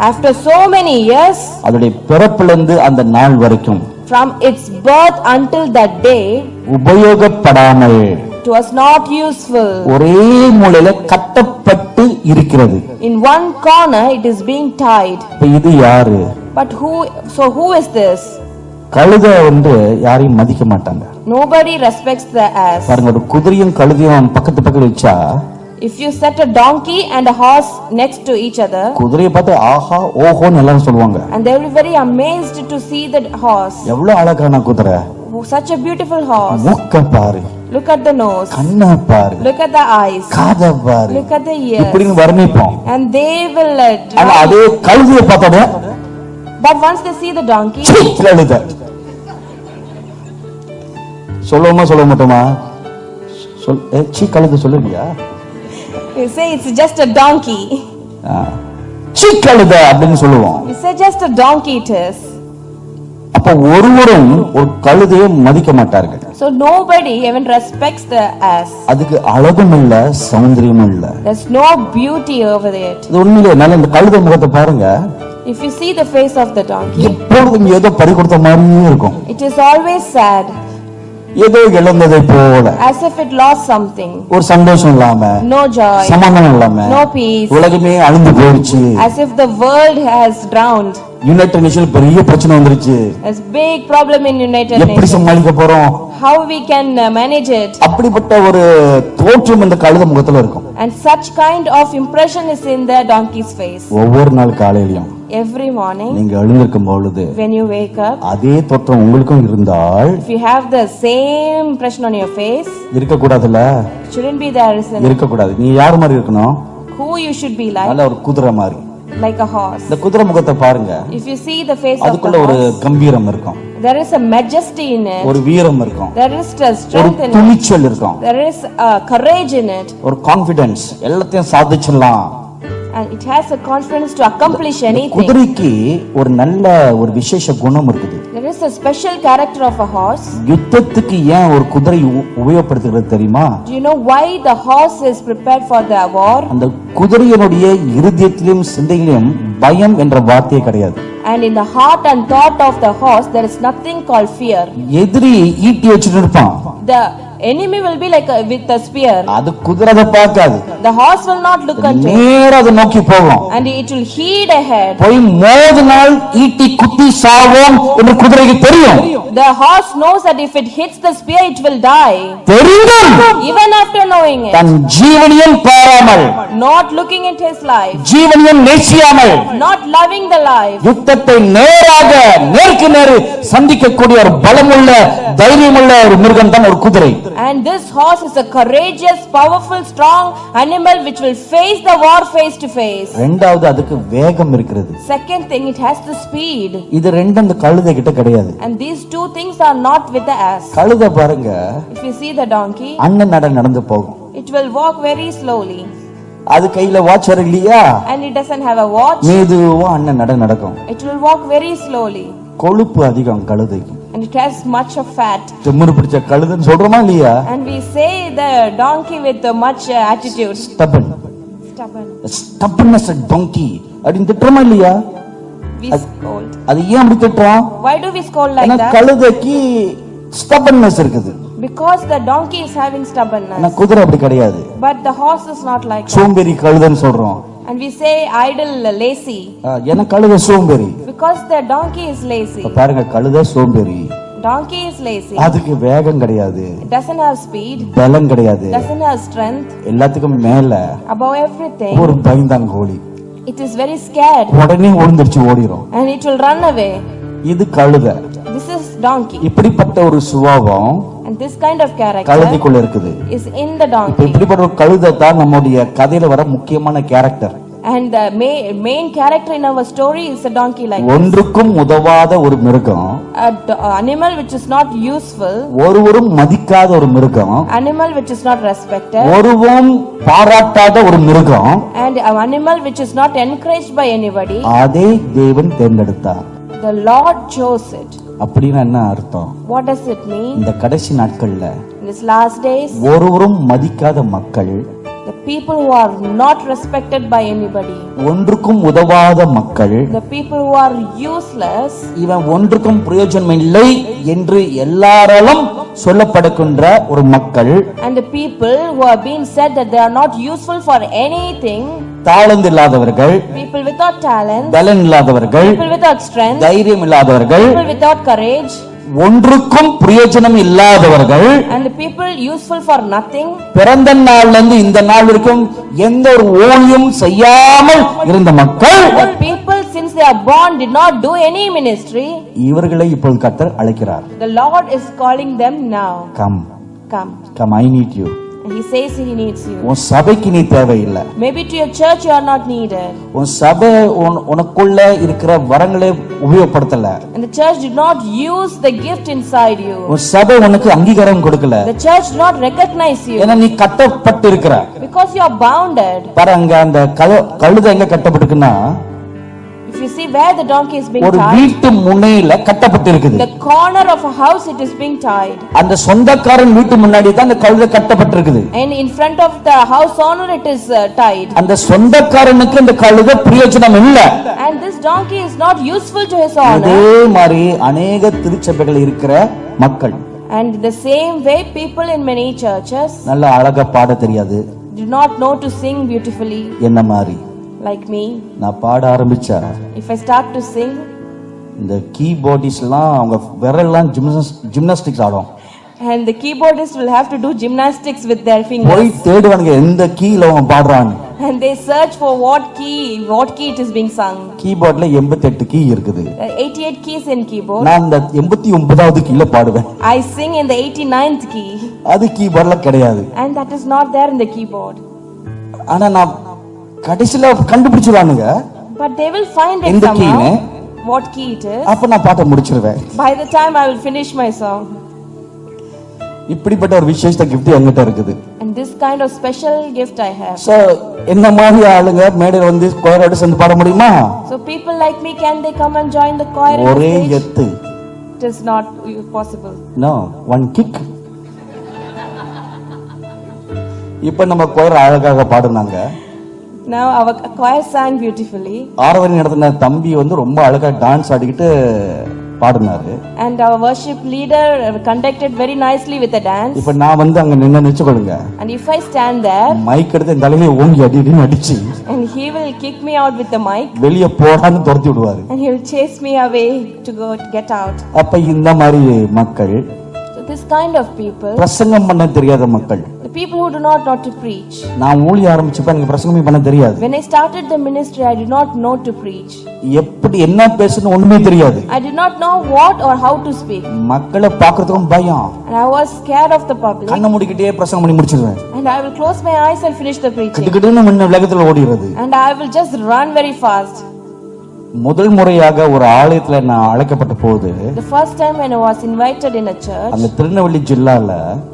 After so many years, அதோடைய பிறப்பிலிருந்து அந்த நாள் வரைக்கும் from its birth until that day, உபயோகப்படாமல் it was not useful. ஒரே மூலையில கட்டப்பட்டு இருக்கிறது. In one corner it is being tied. இப்ப இது யாரு? But who is this? கழுத யாரையும் மதிக்க மாட்டாங்க. Nobody respects the ass. பாருங்க, ஒரு குதிரையும் கழுதையும் பக்கத்து வச்சா, if you set a donkey and a horse next to each other, குதிரையை பார்த்து ஆஹா ஓஹோன்னு எல்லாரும் சொல்லுவாங்க. and they will be very amazed to see the horse. எவ்வளவு அழகான குதிரை, such a beautiful horse. மூக்க பாரு, look at the nose, கண்ண பாரு, look at the eyes, காத பாரு, look at the ears, இப்படின்னு வர்ணிப்போம். and they will ஆனா அதே கழுதையை பார்த்தா, but once they see the donkey, கழுதை சொல்லுவோமா சொல்ல மாட்டோமா? சீ கழுதை சொல்லுவியா? you say it's just a donkey. சீ கழுதை அப்படின்னு சொல்லுவோம். you say just a donkey it is. அப்ப ஒருவரும் ஒரு கழுதையை மதிக்க மாட்டார்கள். So nobody even respects the ass. அதுக்கு அழகும் இல்ல, சௌந்தரியமும் இல்ல. There's no beauty over it. இது உண்மையிலே நல்ல இந்த கழுதை முகத்தை பாருங்க. If you see the face of the donkey, எப்பொழுதும் ஏதோ பறி கொடுத்த மாதிரியே இருக்கும். it is always sad, ஏதோ இழந்ததை போல, as if it lost something. ஒரு சந்தோஷம் இல்லாம, no joy, சமாதானம் இல்லாம, no peace, உலகமே அழிந்து போயிடுச்சு. as if the world has drowned. United nation பெரிய பிரச்சனை வந்துருச்சு. There's big problem in United எப்படி Nations. சமாளிக்க போறோம்? How we can manage it? அப்படிப்பட்ட ஒரு தோற்றம் இந்த கழுதை முகத்துல இருக்கும். And such kind of impression is in the donkey's face. ஒவ்வொரு நாள் காலையிலும் Every morning நீங்க எழுந்திருக்கும் பொழுது when you wake up, அதே தோற்றம் உங்களுக்கும் இருந்தால், if you have the same impression on your face, இருக்க கூடாதுல்ல? shouldn't be there, isn't it? இருக்க கூடாது. நீ யார் மாதிரி இருக்கணும்? Who you should be like? நல்ல ஒரு குதிரை மாதிரி. Like a horse. இந்த குதிரை முகத்தை பாருங்க. If you see the face of அதுக்குள்ள the ஒரு horse, கம்பீரம் இருக்கும், there is a majesty in it, ஒரு வீரம் இருக்கும், there is a ஒரு strength in it, துணிச்சல் இருக்கும், there is a courage in it, ஒரு கான்ஃபிடன்ஸ், எல்லாத்தையும் சாதிச்சிடலாம். and it has a confidence to accomplish anything. குதிரைக்கு ஒரு நல்ல ஒரு விசேஷ குணம் இருக்குது. There is a special character of a horse. யுத்தத்துக்கு ஏன் ஒரு குதிரை உபயோகப்படுத்துகிறது தெரியுமா? Do you know why the horse is prepared for the war? அந்த குதிரையினுடைய இருதயத்திலும் சிந்தையிலும் பயம் என்ற வார்த்தையே கிடையாது. And in the heart and thought of the horse there is nothing called fear. எதிரி ஈட்டி வச்சிட்டு இருப்பான், The enemy will be like with a spear. அது குதிரை அதை பார்க்காது. The horse will not look at it, நேரா அதை நோக்கி போகும். and it will head ahead. போய் மோதினால் ஈட்டி குத்தி சாவோம் என்று குதிரைக்கு தெரியும். The horse knows that if it hits the spear it will die. தெரிந்தும் Even after knowing it, தன் ஜீவனையும் பாராமல், not looking at his life, ஜீவனையும் நேசியாமல், not loving the life, யுத்தத்தை நேராக நேருக்கு நேர் சந்திக்கக்கூடிய ஒரு பலமுள்ள தைரியமுள்ள ஒரு மிருகம் தான் ஒரு குதிரை. and this horse is a courageous, powerful, strong animal which will face the war face to face. இரண்டாவது அதுக்கு வேகம் இருக்கிறது. Second thing, it has the speed, இது ரெண்டும் அந்த கழுதை கிட்ட கிடையாது. and these two things are not with the ass. கழுதை பாருங்க, If you see the donkey, அண்ணன் நடந்து போகும். it will walk very slowly, அது கையில வாட்ச் இல்லையா, and it doesn't have a watch. மெதுவா அண்ணன் நடக்கும். It will walk very slowly, கொழுப்பு அதிகம் கழுதைக்கு. and it has much of fat. திமிரு பிடிச்ச கழுதைன்னு சொல்றோமா இல்லையா? And we say the donkey with much attitude. Stubborn. Stubborn. Stubbornness a donkey. அப்படின்னு திட்டுறோமா இல்லையா? We scold. அது ஏன் அப்படி திட்டுறோம்? Why do we scold like ஏன்னா that? கழுதைக்கு stubbornness இருக்குது. Because the donkey is having stubbornness. ஆனா குதிரை அப்படி கிடையாது. But the horse is not like that. சோம்பேறி கழுதைன்னு சொல்றோம். And we say idle, lazy. ஏன்னா கழுதை சோம்பேறி. Because the donkey is lazy. பாருங்க, கழுதை சோம்பேறி, Donkey is lazy. அதுக்கு வேகம் கிடையாது, It doesn't have speed, பலம் கிடையாது, doesn't have strength. எல்லாத்துக்கும் மேல Above everything, ஒரு பயந்தான் கோழி, it is very scared, உடனே ஓடிச்சு ஓடிரும். and it will run away. இது கழுதை. This is donkey. இப்படிப்பட்ட ஒரு சுபாவம் And this kind of character கழுதைக்குள்ள இருக்குது. is in the இப்ப donkey. இப்படிப்பட்ட ஒரு கழுதை தான் நம்முடைய கதையில வர முக்கியமான character. And the main character in our story is a donkey like this. ஒன்றுக்கும் உதவாத ஒரு மிருகம், Animal which is not useful, ஒருவரும் மதிக்காத ஒரு மிருகம், animal which is not respected, ஒருவரும் பாராட்டாத ஒரு மிருகம், and an animal which is not encouraged by anybody. அதை தேவன் தேர்ந்தெடுத்தார். The Lord chose it. அப்படின்னு என்ன அர்த்தம்? What does it mean? இந்த கடைசி நாட்கள்ல In these last days, ஒருவரும் மதிக்காத மக்கள், The people who are not respected by anybody. ஒன்றுக்கும் உதவாத மக்கள், The people who are useless. இவன் ஒன்றுக்கும் பிரயோஜனம் இல்லை என்று எல்லாராலும் சொல்லப்படுகின்ற ஒரு மக்கள். And the people who are being said that they are not useful for anything. தாளந்து இல்லாதவர்கள், People without talent. பலன் இல்லாதவர்கள், People without strength. தைரியம் இல்லாதவர்கள், People without courage. ஒன்றுக்கும் பிரயோஜனம் இல்லாதவர்கள், And the people useful for nothing. பிறந்த நாள்ல இருந்து இந்த நாள் வரைக்கும் எந்த ஒரு ஊழியம் செய்யாமல் இருந்த மக்கள். The people since they are born did not do any ministry. இவர்களை இப்போது கர்த்தர் அழைக்கிறார். The Lord is calling them now. Come Come. Come, I need you. And he says he needs you. உன் சபைக்கு நீ தேவையில்லை. Maybe to your church you are not needed. உன் சபை உனக்குள்ள இருக்கிற வரங்களை உபயோகப்படுத்தல. And the church did not use the gift inside you. உன் சபை உனக்கு அங்கீகாரம் கொடுக்கல. The church did not recognize you. ஏன்னா நீ கட்டப்பட்டு இருக்கிற. Because you are bounded. பாருங்க, அந்த கழுதை எங்க கட்டப்பட்டிருக்குன்னா, If you see where the donkey is being ஒரு tied, வீட்டு முனையில கட்டப்பட்டு இருக்குது. the corner of a house it is being tied. அந்த சொந்தக்காரன் வீட்டு முன்னாடி தான் அந்த கழுதை கட்டப்பட்டு இருக்குது. And in front of the house owner it is tied. அந்த சொந்தக்காரனுக்கு அந்த கழுதை பிரயோஜனம் இல்ல. And this donkey is not useful to his owner. அதே மாதிரி அநேக திருச்சபைகள் இருக்கிற மக்கள். And the same way people in many churches நல்ல அழகா பாட தெரியாது, do not know to sing beautifully என்ன மாதிரி. like me. நான் பாட ஆரம்பிச்சா If I start to sing, இந்த கீபோர்டிஸ்ட் எல்லாம் அவங்க விரல்லாம் ஜிம்னாஸ்டிக்ஸ் ஆடும். and the keyboardist will have to do gymnastics with their போய் fingers. தேடுவானுங்க எந்த கீல அவன் பாடுறான்னு. And they search for what key it is being sung. கீபோர்ட்ல 88 கீ இருக்குது. 88 keys in keyboard. நான் அந்த 89வது கீல பாடுவேன். I sing in the 89th key. அது கீபோர்ட்ல கிடையாது. And that is not there in the keyboard. ஆனா நான் கடைசில கண்டுபிடிச்சுவானுங்க But they will find it எந்த somehow. கீன்னு. What key it is. அப்ப நான் பாட்ட முடிச்சிருவேன். By the time I will finish my song. இப்படிப்பட்ட ஒரு விசேஷ கிஃப்ட் என்கிட்ட இருக்குது. And this kind of special gift I have. So என்ன மாதிரி ஆளுங்க மேடையில வந்து கோயரோட சேர்ந்து பாட முடியுமா? So people like me, can they come and join the choir in the ஒரே stage? எத்து. It is not possible. No, one kick. இப்ப நம்ம கோயர் அழகாக பாடுனாங்க. Now our choir sang beautifully. ஆரவரி நடத்தின தம்பி வந்து ரொம்ப அழகா டான்ஸ் ஆடிக்கிட்டு பாடுனாரு. And our worship leader conducted very nicely with a dance. இப்ப நான் வந்து அங்க நின்னு நிச்சுக்கொள்ளுங்க. And if I stand there, mic எடுத்து இந்த தலையில ஓங்கி அடின்னு அடிச்சு and he will kick me out with the mic. வெளிய போடான்னு துரத்தி விடுவாரு. And he will chase me away to go get out. அப்ப இந்த மாதிரி மக்கள், So this kind of people, பிரசங்கம் பண்ண தெரியாத மக்கள். the people who do not know to preach. நான் ஊழிய ஆரம்பிச்சப்ப எனக்கு பிரசங்கமே பண்ண தெரியாது. When I started the ministry, I did not know to preach. எப்படி என்ன பேசணும் ஒண்ணுமே தெரியாது. I did not know what or how to speak. மக்களை பார்க்கிறதுக்கும் பயம். And I was scared of the public. கண்ணை மூடிக்கிட்டே பிரசங்கம் பண்ணி முடிச்சிடுவேன். And I will close my eyes and finish the preaching. கிட்டுக்கிட்டுன்னு முன்ன வேகத்துல ஓடிடுறது. And I will just run very fast. முதல் முறையாக ஒரு ஆலயத்துல நான் அழைக்கப்பட்ட போது, The first time when I was invited in a church அந்த திருநெல்வேலி ஜில்லால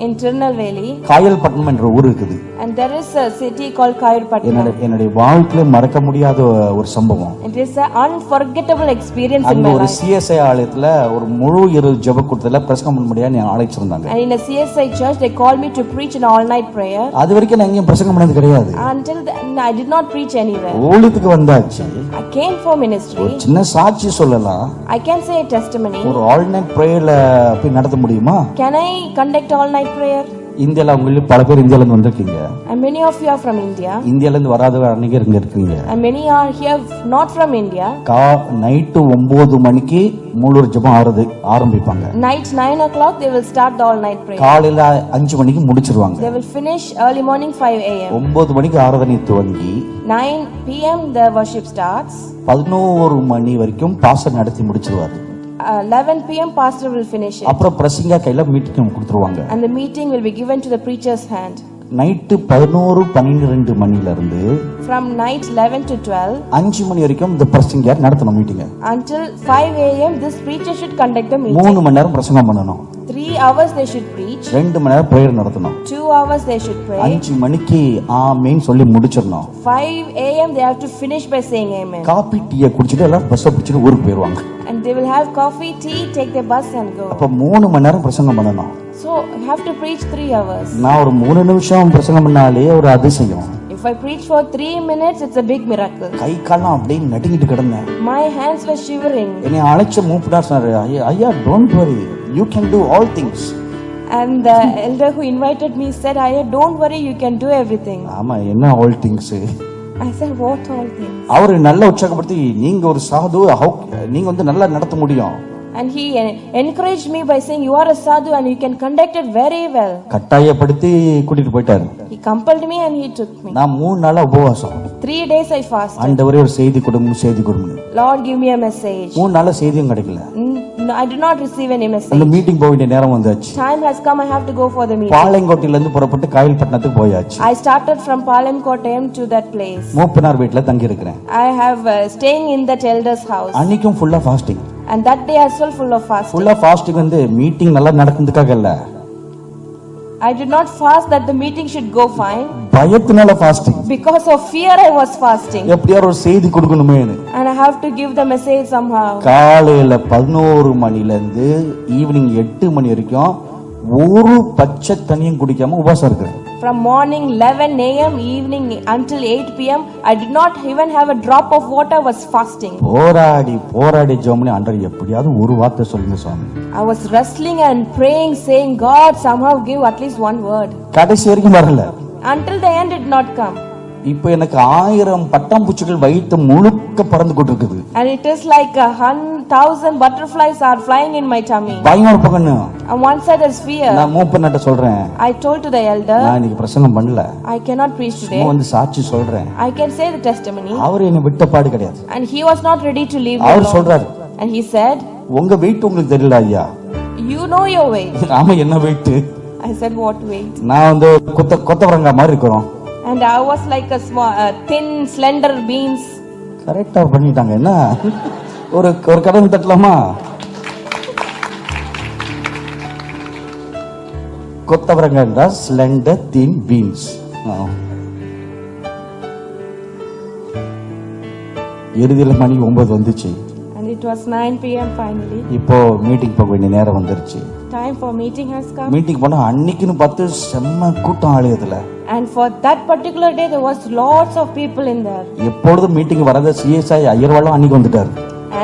in Tirunelveli, காயல்பட்டினம் என்ற ஊர் இருக்குது. and there is a city called Kayurpatnam. என்னுடைய வாழ்க்கையில மறக்க முடியாத ஒரு சம்பவம். It is an unforgettable experience in அங்க my ஒரு life. சிஎஸ்ஐ ஆலயத்துல ஒரு முழு இரவு ஜெப கூட்டத்துல பிரசங்கம் பண்ண முடியாது அழைச்சிருந்தாங்க. And in a CSI church, they called me to preach an all-night prayer. அது வரைக்கும் நான் எங்கேயும் பிரசங்கம் பண்ணது கிடையாது. Until then, I did not preach anywhere. ஊழியத்துக்கு வந்தாச்சு. I came for ministry. ஒரு சின்ன சாட்சி சொல்லலாம். I can say a testimony. ஒரு ஆல் நைட் பிரேயர்ல போய் நடத்த முடியுமா? Can I conduct all-night prayer? இந்தியால உங்களுக்கு பல பேர் இந்தியால இருந்து வந்திருக்கீங்க. And many of you are from India. இந்தியால இருந்து வராதவங்க அன்னைக்கு இங்க இருக்கீங்க. And many are here not from India. Night 9 மணிக்கு மூலூர் ஜெபம் ஆரம்பிப்பாங்க. Night 9 o'clock they will start the all-night prayer. காலையில 5 mணிக்கு முடிச்சிருவாங்க. They will finish early morning 5 a.m. 9 மணிக்கு ஆராதனை துவங்கி 9 p.m. the worship starts. 11 மணி வரைக்கும் பாஸ்டர் நடத்தி முடிச்சிருவாரு. 11 p.m. pastor will finish it. அப்புறம் பிரசங்க கையில மீட்டிங் கொடுத்துருவாங்க. And the meeting will be given to the preacher's hand. Night 11-12 மணில இருந்து From night 11 to 12 5 மணி வரைக்கும் இந்த பிரசங்க நடத்தணும் meeting. until 5 a.m. this preacher should conduct the meeting. 3 மணி நேரம் பிரசங்கம் பண்ணணும். 3 hours they should preach. 2 மணி நேரம் பிரேயர் நடத்தணும். 2 hours they should pray. 5 மணிக்கு ஆமென் சொல்லி முடிச்சிடணும். 5 a.m. they have to finish by saying amen. Coffee டீயை குடிச்சிட்டு எல்லாம் பஸ் பிடிச்சிட்டு ஊருக்கு போயிடுவாங்க. And they will have coffee, tea, take their bus and go. அப்ப 3 மணி நேரம் பிரசங்கம் பண்ணணும். So you have to preach 3 hours. நான் ஒரு 3 நிமிஷம் பிரசங்கம் பண்ணாலே ஒரு அதிசயம். If I preach for 3 minutes, it's a big miracle. கை காலம் அப்படியே நடுங்கிட்டு கிடந்தேன். My hands were shivering. என்னை அழைச்ச மூப்பனார் சொன்னாரு, ஐயா don't worry, you can do all things. And the elder who invited me said, "Ayya, don't worry, you can do everything." ஆமா, என்ன all things? I said, "What all things?" அவரு நல்ல உற்சாகப்படுத்தி, நீங்க ஒரு சாது, நீங்க வந்து நல்லா நடத்த முடியும். And he encouraged me by saying, "You are a sadhu and you can conduct it very well." கட்டாயப்படுத்தி கூட்டிட்டு போயிட்டாரு. He compelled me and he took me. நான் 3 நாளா உபவாசம். 3 days I fasted. ஆண்டவரே ஒரு செய்தி கொடுங்க. Lord, give me a message. 3 நாளா செய்தியும் கிடைக்கல. No, I did not receive any message. அந்த மீட்டிங் போக வேண்டிய நேரம் வந்தாச்சு. Time has come, I have to go for the meeting. பாளையங்கோட்டையில இருந்து புறப்பட்டு காயல்பட்டணத்துக்கு போயாச்சு. I started from Palamkottayam to that place. Moopanar வீட்ல தங்கி இருக்கிறேன். I have staying in that elder's house. அன்னைக்கும் ஃபுல்லா fasting. And that day as well full of fasting. ஃபுல்லா fasting வந்து மீட்டிங் நல்லா நடக்கிறதுக்காக இல்ல. I did not fast that the meeting should go fine. பயத்தினால fasting. Because of fear I was fasting. எப்படியாவது ஒரு செய்தி கொடுக்கணுமேனு. And I have to give the message somehow. காலையில 11 மணில இருந்து ஈவினிங் 8 மணி வரைக்கும் ஒரு பச்சை தண்ணியும் குடிக்காம உபவாசம் இருக்கிறேன். From morning 11 a.m. evening until 8 p.m. I did not even have a drop of water. Was fasting. போராடி ஜெபம் ஆண்டவர் எப்படியாவது ஒரு வார்த்தை சொல்லுங்க சுவாமி. I was wrestling and praying saying, "God, somehow give at least one word." கடைசி வரைக்கும் வரல. Until the end did not come. இப்போ எனக்கு 1000 பட்டாம்பூச்சிகள் வயித்து முழுக்க பறந்து கொண்டிருக்குது. And it is like 1,000 butterflies are flying in my tummy. பயமா இருப்பகன்னு. On one side there's fear. நான் மூப்பனாட்ட சொல்றேன். I told to the elder, நான் இன்னைக்கு பிரசங்கம் பண்ணல. I cannot preach today. நான் வந்து சாட்சி சொல்றேன். I can say the testimony. அவர் என்ன விட்ட பாடு கிடையாது. And he was not ready to leave me our alone. சொல்றாரு. And he said, உங்க weight உங்களுக்கு தெரியல ஐயா. "You know your weight." ஆமா, என்ன weight? I said, "What weight?" நான் வந்து கொத்தவரங்கா மாதிரி இருக்கறோம். And I was like a small thin slender beans. கரெக்டா பண்ணிட்டாங்க. என்ன ஒரு கடன் தட்டலாமா? கொத்தவரங்கா ஸ்லெண்டர் thin beans. இறுதியில மணி 9 வந்துச்சு. And it was 9 p.m. finally. இப்போ மீட்டிங் போக வேண்டிய நேரம் வந்துருச்சு. Time for meeting has come. Meeting போனா அன்னைக்குன்னு பார்த்து செம்ம கூட்டம் ஆலயத்துல. And for that particular day there was lots of people in there. எப்பொழுதும் மீட்டிங் வரத சிஎஸ்ஐ ஐயர்வாளும் அன்னைக்கு வந்துட்டாரு.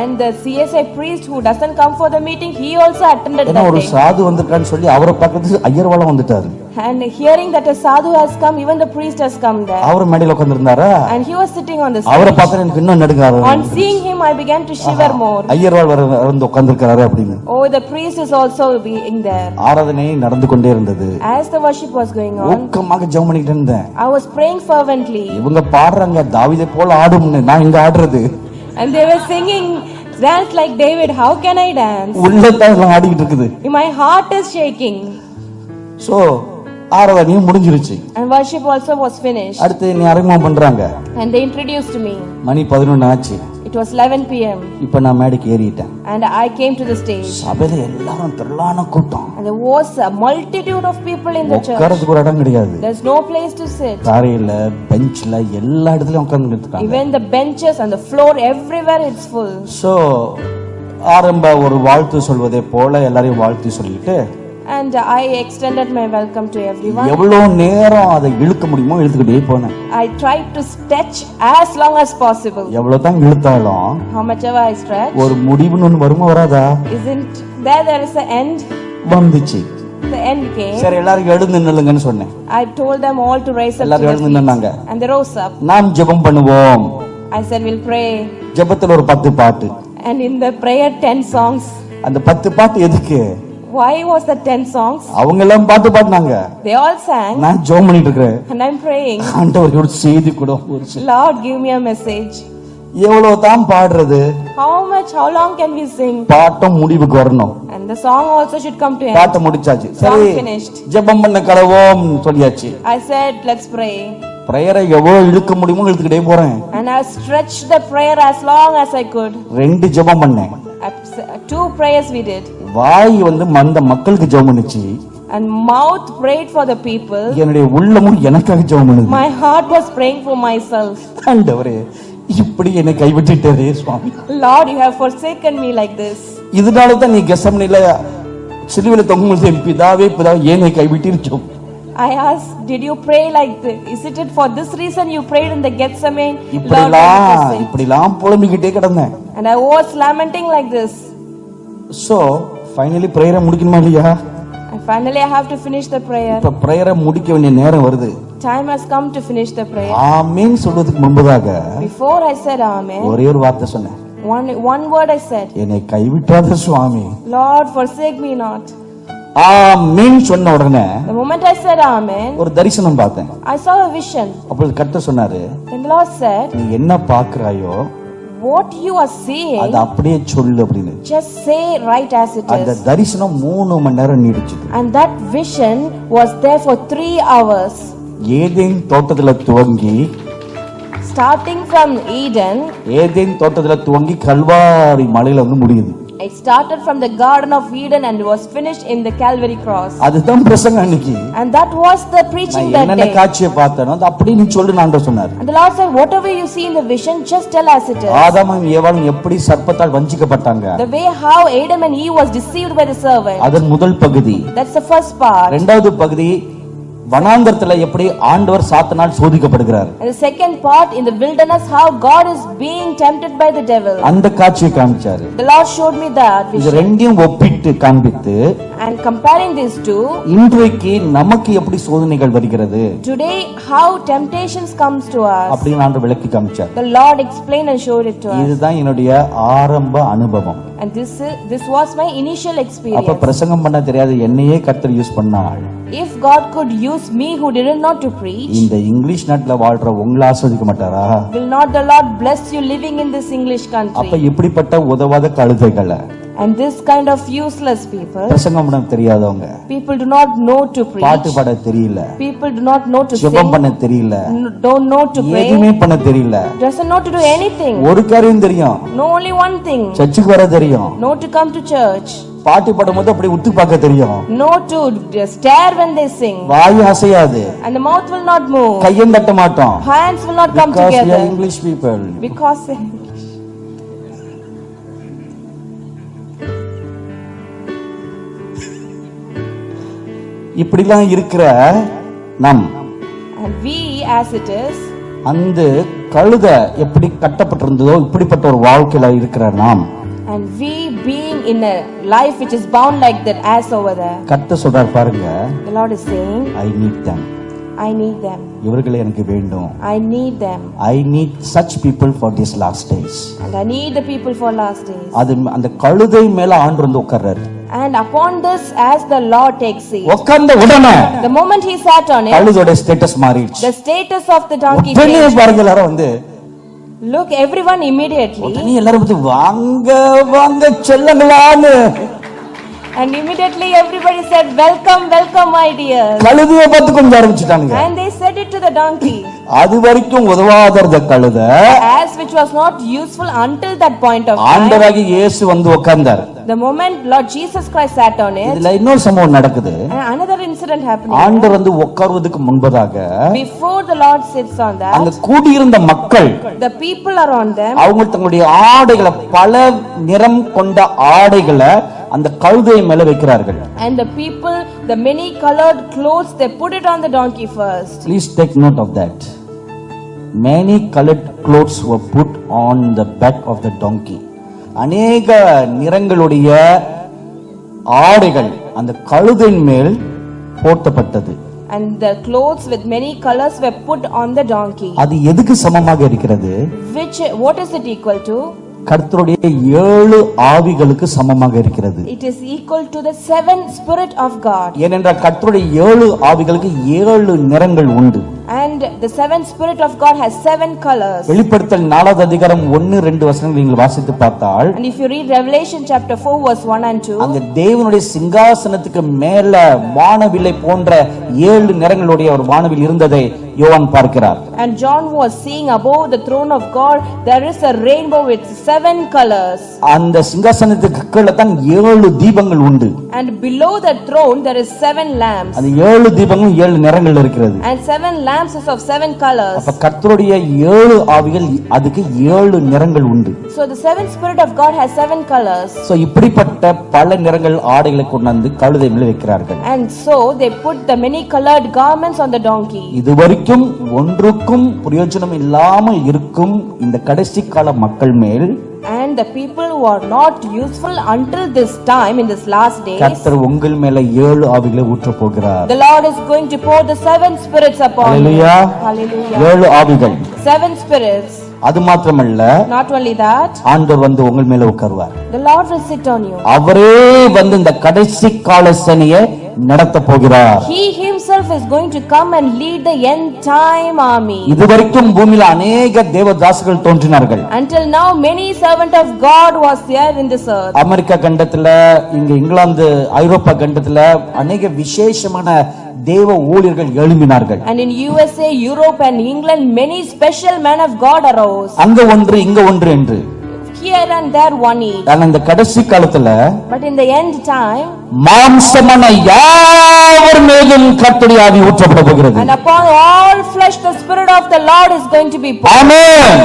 And the CSI priest who doesn't come for the meeting, he also attended ஏன்னா that ஒரு day. சாது வந்திருக்கான்னு சொல்லி அவரை பார்க்கறதுக்கு ஐயர்வாளும் வந்துட்டாரு. And hearing that a sadhu has come, even the priest has come there. அவர் மேடையில உட்கார்ந்திருந்தாரா? And he was sitting on the அவரை stage. பார்த்தா எனக்கு இன்னும் நடுங்க ஆரம்பிச்சு. On seeing him, I began to shiver more. ஐயர்வாள் வந்து உட்கார்ந்திருக்காரு அப்படின்னு. Oh, the priest is also being there. ஆராதனை நடந்து கொண்டே இருந்தது. As the worship was going on, ஊக்கமாக ஜெபம் பண்ணிட்டு இருந்தேன். I was praying fervently. இவங்க பாடுறாங்க தாவீதை போல ஆடும்னு, நான் இங்க ஆடுறது. And they were singing, "Dance like David, how can I dance?" உள்ளதான் எல்லாம் ஆடிக்கிட்டு இருக்குது. My heart is shaking. So ஆராதனையும் முடிஞ்சிருச்சு. And worship also was finished. அடுத்து நீ அறிமுகம் பண்றாங்க. And they introduced me. மணி 11 ஆச்சு. It was 11 p.m. இப்ப நான் மேடைக்கு ஏறிட்டேன். And I came to the stage. சபையில எல்லாரும் திரளான கூட்டம். And there was a multitude of people in the church. உட்கார்றதுக்கு ஒரு இடம் கிடையாது. There's no place to sit. தரையில பெஞ்ச்ல எல்லா இடத்துலயும் உட்கார்ந்துட்டு இருக்காங்க. Even the benches and the floor, everywhere it's full. So ஆரம்ப ஒரு வாழ்த்து சொல்வதே போல எல்லாரையும் வாழ்த்து சொல்லிட்டு And I extended my welcome to everyone. எவ்வளவு நேரம் அதை இழுக்க முடியுமோ இழுத்துக்கிட்டே போனேன். I tried to stretch as long as possible. எவ்வளவு தான் இழுத்தாலும் How much ever I stretch, ஒரு முடிவுன்னு ஒன்று வருமா வராதா? isn't there is an end? வந்துச்சு. The end came. சரி எல்லாரும் எழுந்து நில்லுங்கன்னு சொன்னேன். I told them all to rise up to எல்லாரும் their எழுந்து feet. நின்னாங்க. And they rose up. நாம் ஜெபம் பண்ணுவோம். I said, "We'll pray." ஜெபத்துல ஒரு 10 பாட்டு. And in the prayer 10 songs. அந்த 10 பாட்டு எதுக்கு? Why was that 10 songs? அவங்க எல்லாம் பாட்டு பாடினாங்க. They all sang. நான் ஜெபம் பண்ணிட்டு இருக்கேன். And I'm praying. ஆண்டவருக்கு ஒரு செய்தி கொடு. Lord, give me a message. எவ்வளவு தான் பாடுறது? How long can we sing? Bottom முடிவுக்கு வரணும். And the song also should come to end. பாட்ட முடிச்சாச்சு. Song சரி finished. ஜெபம் பண்ண கடவோம் சொல்லியாச்சு. I said, "Let's pray." பிரேயரை எவ்வளவு இழுக்க முடியுமோ இழுத்துக்கிட்டே போறேன். And I stretched the prayer as long as I could. 2 ஜெபம் பண்ணேன். 2 prayers we did. வாய் வந்து மந்த மக்களுக்கு ஜெபம் பண்ணுச்சு. And mouth prayed for the people. என்னுடைய உள்ளமும் எனக்காக ஜெபம் பண்ணுது. My heart was praying for myself. ஆண்டவரே இப்படி என்னை கைவிட்டுட்டே சுவாமி. Lord, you have forsaken me like this. இதனால தான் நீ கெசமனில சிலுவையில தொங்கும்போது பிதாவே என்னை கைவிட்டீர்ச்சோம். I asked, did you pray like this? Is it for this reason you prayed in the Gethsemane? Lord, இப்படிலாம் புலம்பிக்கிட்டே கிடந்தேன். and I was lamenting like this. So finally prayer முடிக்கணுமா இல்லையா? And finally I have to finish the prayer. இப்ப பிரேயரை முடிக்க வேண்டிய நேரம் வருது. Time has come to finish the prayer. ஆமென் சொல்வதற்கு முன்பதாக Before I said amen, ஒரே ஒரு வார்த்தை சொன்னேன். one word I said. என்னை கைவிட்டாத சுவாமி. Lord, forsake me not. ஆமென் சொன்ன உடனே The moment I said amen, ஒரு தரிசனம் பார்த்தேன். I saw a vision. அப்பொழுது கர்த்தர் சொன்னாரு, Then the Lord said, நீ என்ன பார்க்கறாயோ what you are seeing, அது அப்படியே சொல்லு அப்படின்னு. just say right as it அந்த is. தரிசனம் 3 மணி நேரம் நீடிச்சது. And that vision was there for 3 hours. Eden தோட்டத்துல துவங்கி Starting from Eden, ஏதேன் தோட்டத்துல துவங்கி கல்வாரி மலையில வந்து முடியுது. it started from the Garden of Eden and was finished in the Calvary cross. அதுதான் பிரசங்கம் அன்னைக்கு. And that was the preaching நான் that என்னென்ன day. காட்சியை பார்த்தேனோ அது அப்படியே நீ சொல்லு நான் சொன்னார். And the Lord said, whatever you see in the vision, just tell as it is. ஆதாமும் ஏவாளும் எப்படி சர்ப்பத்தால் வஞ்சிக்கப்பட்டாங்க. The way how Adam and Eve was deceived by the serpent. அதன் முதல் பகுதி. That's the first part. இரண்டாவது பகுதி வனாந்தரத்துல எப்படி ஆண்டவர் சாத்தானால் சோதிக்கப்படுகிறார். And the second part, in the wilderness, how God is being tempted by the devil. அந்த காட்சியை காமிச்சாரு. The Lord showed me that இது vision. ரெண்டையும் ஒப்பிட்டு காண்பித்து And comparing these two, இன்றைக்கு நமக்கு எப்படி சோதனைகள் வருகிறது today how temptations comes to us. அப்படின்னு ஆண்டவர் விளக்கி காமிச்சார். The Lord explained and showed it to us. இதுதான் என்னுடைய ஆரம்ப அனுபவம். And this was my initial அப்ப experience. பிரசங்கம் பண்ண தெரியாது என்னையே கர்த்தர் use பண்ணாள். If God could use me who didn't know to preach, இந்த இங்கிலீஷ் நாட்டுல வாழ்ற உங்களை ஆஸ்வதிக்க மாட்டாரா? will not the Lord bless you living in this English அப்ப country? இப்படிப்பட்ட உதவாத கழுதைகளை And this kind of useless people, பிரசங்கம் பண்ண தெரியாதவங்க, people do not know to பாட்டு preach, பாட தெரியல, people do not know to ஜெபம் sing, பண்ண தெரியல, don't know to எதுவுமே pray, பண்ண தெரியல. doesn't know to do anything. ஒரு காரியம் தெரியும், Know only one thing, சர்ச்சுக்கு வர தெரியும், know to come to church, பாட்டு பாடும்போது அப்படி உத்து பார்க்க தெரியும், know to stare when they sing, வாய் அசையாது, and the mouth will not move, கையும் தட்ட மாட்டோம். hands will not come Because we are together, English people. because இப்படிலாம் இருக்கிற நம் and we as it is, அந்த கழுத எப்படி கட்டப்பட்டிருந்ததோ இப்படிப்பட்ட ஒரு வாழ்க்கையில இருக்கிற நாம், and we being in a life which is bound like that as over there. கர்த்தர் சொல்றார் பாருங்க, The Lord is saying, I need them. I need them. இவர்களை எனக்கு வேண்டும். I need them. I need such people for these last days. And I need the people for last days. அது அந்த கழுதை மேல ஆண்டு வந்து உட்கார்றாரு. And upon this, as the Lord takes seat, உட்கார்ந்த உடனே the moment he sat on it, கழுதோட status மாறிடுச்சு. the status of the donkey உடனே changed. பாருங்க எல்லாரும் வந்து Look, everyone immediately, உடனே எல்லாரும் வந்து வாங்க வாங்க செல்லங்களான்னு, and immediately everybody said, welcome, welcome, my dear. கழுதையை பார்த்து கொஞ்சம் ஆரம்பிச்சுட்டாங்க. And they said it to the donkey, அது வரைக்கும் உதவாத கழுத as which was not useful until that point of time. ஆண்டவராகிய இயேசு வந்து உட்கார்ந்தார். The moment Lord Jesus Christ sat on it, இதுல இன்னொரு சம்பவம் நடக்குது. and another incident happened. ஆண்டவர் வந்து உட்கார்வதற்கு முன்பதாக Before the Lord sits on அங்க that, கூடியிருந்த மக்கள் the people around them, அவங்க தங்களுடைய ஆடைகளை, பல நிறம் கொண்ட ஆடைகளை அந்த கழுதை மேல வைக்கிறார்கள். and the people, the many colored clothes, they put it on the donkey first. Please take note of that. Many colored clothes were put on the back of the donkey. அநேக நிறங்களுடைய ஆடைகள் அந்த கழுதையின் மேல் போர்த்தப்பட்டது. And the clothes with many colors were put on the donkey. அது எதுக்கு சமமாக இருக்கிறது? What is it equal to? கர்த்தருடைய 7 ஆவிகளுக்கு சமமாக இருக்கிறது. It is equal to the 7 Spirit of God. ஏனென்றால் கர்த்தருடைய 7 ஆவிகளுக்கு 7 நிறங்கள் உண்டு. And the 7 Spirit of God has 7 colors. வெளிப்படுத்தல் 4வது அதிகாரம் 1-2 வசனங்களை நீங்கள் வாசித்து பார்த்தால், And if you read Revelation chapter 4 verse 1 and 2, அங்க தேவனுடைய சிங்காசனத்துக்கு மேல வானவில்லை போன்ற 7 நிறங்களுடைய ஒரு வானவில் இருந்ததை யோவான் பார்க்கிறார். and John was seeing above the throne of God there is a rainbow with 7 colors. அந்த சிங்காசனத்துக்கு கீழே தான் 7 தீபங்கள் உண்டு. And below the throne there is 7 lamps. அந்த 7 தீபங்களும் 7 நிறங்கள் இருக்கிறது. And 7 lamps is of 7 colors. அப்ப கர்த்தருடைய 7 ஆவிகள், அதுக்கு 7 நிறங்கள் உண்டு. So the seventh spirit of God has 7 colors. So இப்படிப்பட்ட பல நிறங்கள் ஆடைகளை கொண்டாந்து கழுதை மேல வைக்கிறார்கள். And so they put the many colored garments on the donkey. இதுவரைக்கும் ஒன்றுக்கும் பிரயோஜனம் இல்லாமல் இருக்கும் இந்த கடைசி கால மக்கள் மேல், And the people who are not useful until this time, in this last days, கர்த்தர் உங்கள் மேல 7 ஆவிகளை ஊற்றப் போகிறார். the Lord is going to pour the 7 spirits upon you. Hallelujah. Hallelujah. 7 ஆவிகள். 7 spirits. அது மாத்திரமல்ல, Not only that, ஆண்டவர் வந்து உங்கள் மேல உட்காருவார். the Lord will sit on you. அவரே வந்து இந்த கடைசி கால சனியை நடத்த போகிறார். He himself is going to come and lead the end time army. இதுவரைக்கும் பூமியில அநேக தேவதாசர்கள் தோன்றினார்கள். Until now many servant of God was there in this earth. America கண்டத்துல, இங்க இங்கிலாந்து, ஐரோப்பா கண்டத்துல அநேக விசேஷமான தேவ ஊழியர்கள் எழும்பினார்கள். And in USA, Europe and England, many special men of God arose. அங்க ஒன்று இங்க ஒன்று என்று. Here and there one each. ஆனா இந்த கடைசி காலத்துல But in the end time, மாம்சமான யாவர் மேலும் கர்த்தருடைய ஆவி ஊற்றப்பட போகிறது. and upon all flesh the spirit of the Lord is going to be poured. ஆமென்.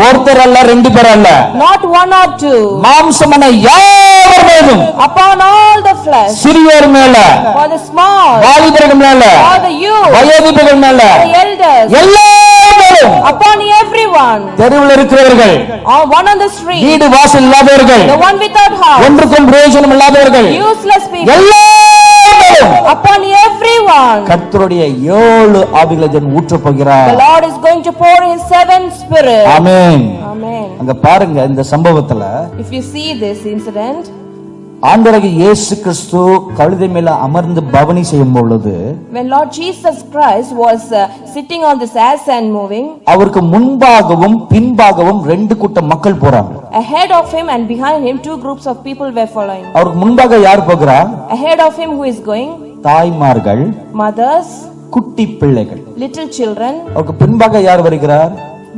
ஒருத்தர் அல்ல, 2 பேர் அல்ல, Not 1 or 2. மாம்சமான யாவர் மேலும், Upon all the flesh. சிறியோர் மேல, For the small. வாலிபர்கள் மேல, For the youth. வயோதிபர்கள் மேல, For the elders. எல்லாரும் மேலும், Upon everyone. தெருவில் இருக்கிறவர்கள், One on the street. வீடு வாசல் இல்லாதவர்கள், The one without house. ஒன்றுக்கும் பிரயோஜனம் இல்லாதவர்கள், Useless people. எல்லாரும் மேலும் Upon everyone. கர்த்தருடைய 7 ஆவிகளை ஊற்றப் போகிறார். The Lord is going to pour his 7 spirits. Amen. Amen. அங்க பாருங்க, இந்த சம்பவத்துல If you see this incident, ஆண்டவராகிய இயேசு கிறிஸ்து கழுதை மேல அமர்ந்து பவனி செய்யும் பொழுது, when Lord Jesus Christ was sitting on this ass and moving, அவருக்கு முன்பாகவும் பின்பாகவும் 2 கூட்ட மக்கள் போறாங்க. ahead of him and behind him 2 groups of people were following. அவருக்கு முன்பாக யார் போகிறா? Ahead of him who is going? தாய்மார்கள், Mothers, குட்டி பிள்ளைகள். little children. அவருக்கு பின்பாக யார் வருகிறார்?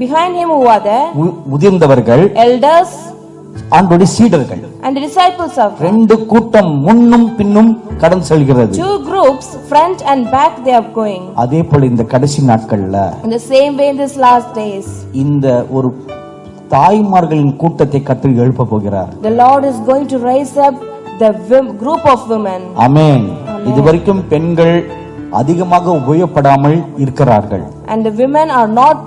Behind him who are there? முதிர்ந்தவர்கள், Elders ஆண்டவருடைய சீடர்கள். and the disciples of God. 2 கூட்டம் முன்னும் பின்னும் கடந்து செல்கிறது. 2 groups, front and back, they are going. அதே போல இந்த கடைசி நாட்கள்ல In the same way in this last days, இந்த ஒரு தாய்மார்களின் கூட்டத்தை கர்த்தர் எழுப்ப போகிறார். the Lord is going to raise up the group of women. ஆமென். இதுவரைக்கும் பெண்கள் அதிகமாக உபயோகப்படாமல் இருக்கிறார்கள். And the women are not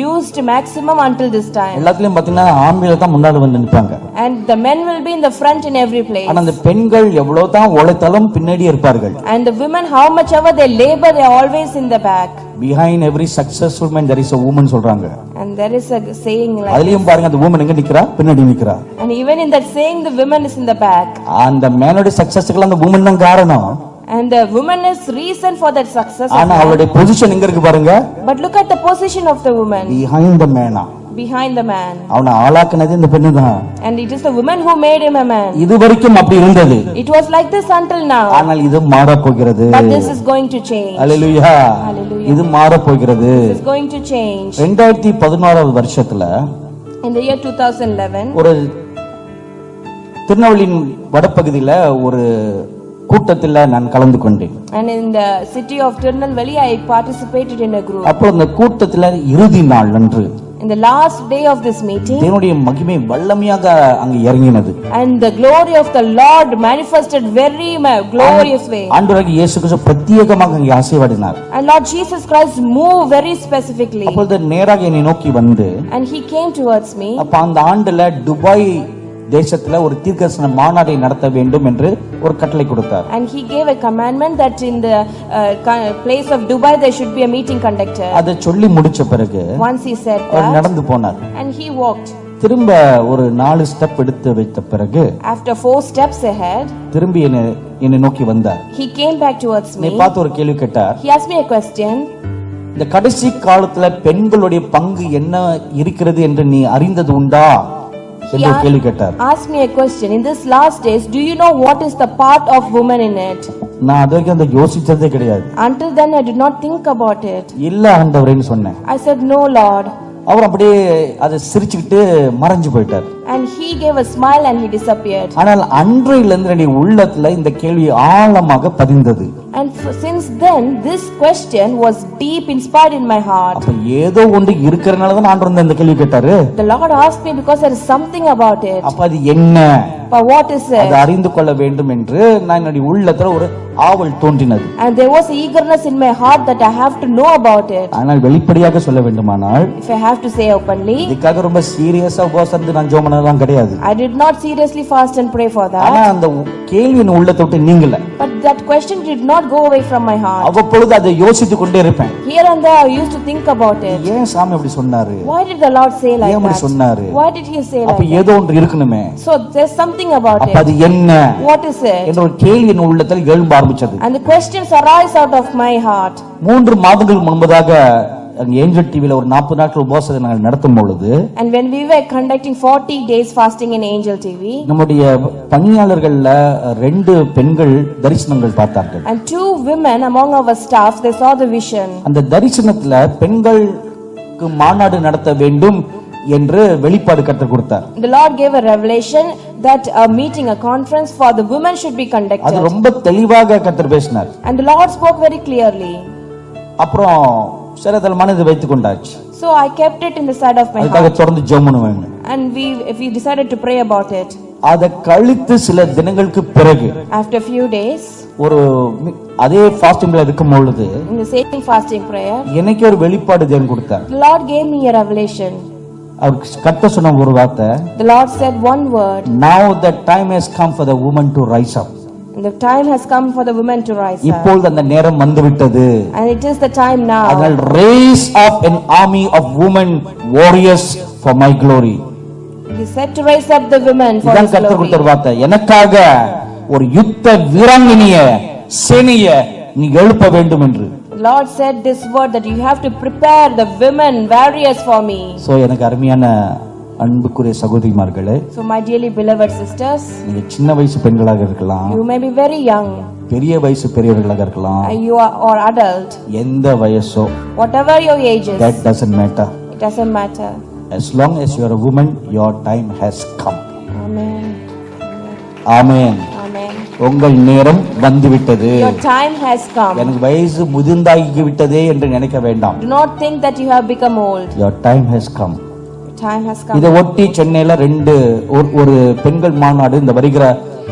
used maximum until this time. எல்லாத்துலயும் பாத்தீங்கன்னா ஆண்கள் தான் முன்னாடி வந்து நிற்பாங்க. And the men will be in the front in every place. ஆனா அந்த பெண்கள் எவ்வளவு தான் உழைத்தாலும் பின்னாடி இருப்பார்கள். And the women, how much ever they labor, they are always in the back. Behind every successful man there is a woman சொல்றாங்க. And there is a saying like, அதுலயும் பாருங்க, அந்த woman எங்க நிக்கிறா? பின்னாடி நிக்கிறா. and even in that saying the woman is in the back. அந்த மேனோட சக்சஸ்க்கு அந்த woman தான் காரணம். And the woman is reason for that success. ஆனா அவளுடைய பொசிஷன் எங்க இருக்கு பாருங்க? But look at the position of the woman. Behind the man. Behind the man. அவனை ஆளாக்குனது இந்த பெண்ணு தான். And it is the woman who made him a man. இதுவரைக்கும் அப்படி இருந்தது. It was like this until now. ஆனால் இது மாற போகிறது. But this is going to change. Hallelujah. Hallelujah. இது மாற போகிறது. This is going to change. 2016வது வருஷத்துல In the year 2011, ஒரு திருநெல்வேலியின் வடபகுதியில ஒரு கூட்டத்தில் நான் கலந்து கொண்டேன். and in the city of Tirunelveli, I participated in a group. அப்போ அந்த கூட்டத்தில் இறுதி நாள் அன்று In the last day of this meeting, தேவனுடைய மகிமை வல்லமையாக அங்கு இறங்கினது. and the glory of the Lord manifested very glorious way. ஆண்டவராகிய இயேசு கிறிஸ்து பிரத்யேகமாக அங்கே ஆசீர்வதினார். And Lord Jesus Christ moved very specifically. அப்பொழுது நேராக என்னை நோக்கி வந்து, And he came towards me. அப்ப அந்த ஆண்டுல துபாய் தேசத்துல ஒரு தீர்க்கதரிசன மாநாட்டை நடத்த வேண்டும் என்று ஒரு கட்டளை கொடுத்தார். And he gave a commandment that in the place of Dubai there should be a meeting conducted. அதை சொல்லி முடிச்ச பிறகு Once he said our that, நடந்து போனார். and he walked. திரும்ப ஒரு 4 ஸ்டெப் எடுத்து வைத்த பிறகு After 4 steps ahead, திரும்பி என்னை நோக்கி வந்தார். he came back towards என்னை me. பார்த்து ஒரு கேள்வி கேட்டார். He asked me a question. இந்த கடைசி காலத்துல பெண்களுடைய பங்கு என்ன இருக்கிறது என்று நீ அறிந்தது உண்டா என்று கேள்வி கேட்டார். Asked me a question. In this last days, do you know what is the part of women in it? நான் அதுவரைக்கும் அந்த யோசிச்சதே கிடையாது. Until then I did not think about it. இல்ல ஆண்டவரேன்னு சொன்னேன். I said, no Lord. அவர் அப்படியே அதை சிரிச்சுக்கிட்டு மறைஞ்சு போயிட்டார். And he gave a smile and he disappeared. ஆனால் அன்றையிலிருந்து என்னுடைய உள்ளத்துல இந்த கேள்வி ஆழமாக பதிந்தது. And since then this question was deep inspired in my heart. அப்ப ஏதோ ஒன்று இருக்கிறனால தான் ஆண்டவர் இந்த கேள்வி கேட்டாரு. The Lord asked me because there is something about it. அப்ப அது என்ன? But what is it? அதை அறிந்து கொள்ள வேண்டும் என்று நான் என்னுடைய உள்ளத்துல ஒரு ஆவல் தோன்றினது. And there was eagerness in my heart that I have to know about it. ஆனால் வெளிப்படையாக சொல்ல வேண்டுமானால், If I have to say openly, இதுக்காக ரொம்ப சீரியஸா உபவாசம் இருந்து நான் ஜெபம் பண்ணலாம் கிடையாது. I did not seriously fast and pray for ஆனா that. அந்த கேள்வி என் உள்ளத்தை விட்டு நீங்கல. But that question did not go away from my heart. அவ்வப்பொழுது அதை யோசித்துக் கொண்டே இருப்பேன். Here and there I used to think about it. ஏன் சாமி அப்படி சொன்னாரு? Why did the Lord say like ஏன் அப்படி that? சொன்னாரு? Why did he say அப்ப like that? ஏதோ ஒன்று இருக்கணுமே. So there's something about அப்ப அது it. என்ன What is it? என்ற ஒரு கேள்வி என் உள்ளத்தில் எழும்ப ஆரம்பிச்சது. And the questions arise out of my heart. 3 மாதங்களுக்கு முன்பதாக ஏஞ்சல் டிவில ஒரு 40 நாட்கள் உபவாசத்தை நாங்கள் நடத்தும் பொழுது, And when we were conducting 40 days fasting in Angel TV, நம்முடைய பணியாளர்கள்ல 2 பெண்கள் தரிசனங்கள் பார்த்தார்கள். and 2 women among our staff, they saw the vision. அந்த தரிசனத்துல பெண்களுக்கு மாநாடு நடத்த வேண்டும் என்று வெளிப்பாடு கற்றுக் கொடுத்தார். The Lord gave a revelation that a meeting, a conference for the women should be அது conducted. ரொம்ப தெளிவாக கர்த்தர் பேசினார். And the Lord spoke very clearly. அப்புறம் சிலதல் மனது வைத்துக் கொண்டாச்சு. So I kept it in the side of my அதுக்காக heart. தொடர்ந்து ஜெபம் பண்ணுவேன். And we decided to pray about it. அதை கழித்து சில தினங்களுக்கு பிறகு After a few days, ஒரு அதே ஃபாஸ்டிங்ல இருக்கும் பொழுது in the same fasting prayer, எனக்கு ஒரு வெளிப்பாடு தேவன் கொடுத்தார். the Lord gave me a revelation. அவர் கர்த்தர் சொன்ன ஒரு வார்த்தை, The Lord said one word. now the time has come for the woman to rise up. And the time has come for the women to rise up. இப்பொழுது அந்த நேரம் வந்துவிட்டது. And it is the time now. அதனால் raise up an army of women warriors for my glory. He said to raise up the women for இதான் His கர்த்தர் glory. கொடுத்த வார்த்தை. எனக்காக ஒரு யுத்த வீராங்கனைய சேனைய நீ எழுப்ப வேண்டும் என்று. The Lord said this word that you have to prepare the women warriors for me. So எனக்கு அருமையான அன்புக்குரிய சகோதரிமார்களே, So my dearly beloved sisters, நீங்க சின்ன வயசு பெண்களாக இருக்கலாம், you may be very young, பெரிய வயசு பெரியவர்களாக இருக்கலாம், you are or adult, எந்த வயசோ, whatever your age is, that doesn't matter. it doesn't matter. As long as you are a woman, your time has come. Amen. Amen. Amen. உங்கள் நேரம் வந்துவிட்டது. Your time has come. எனக்கு வயசு முதிர்ந்தாகி விட்டதே என்று நினைக்க வேண்டாம். Do not think that you have become old. Your time has come. Your time has come. இதை ஒட்டி சென்னையில ஒரு பெண்கள் மாநாடு இந்த வருகிற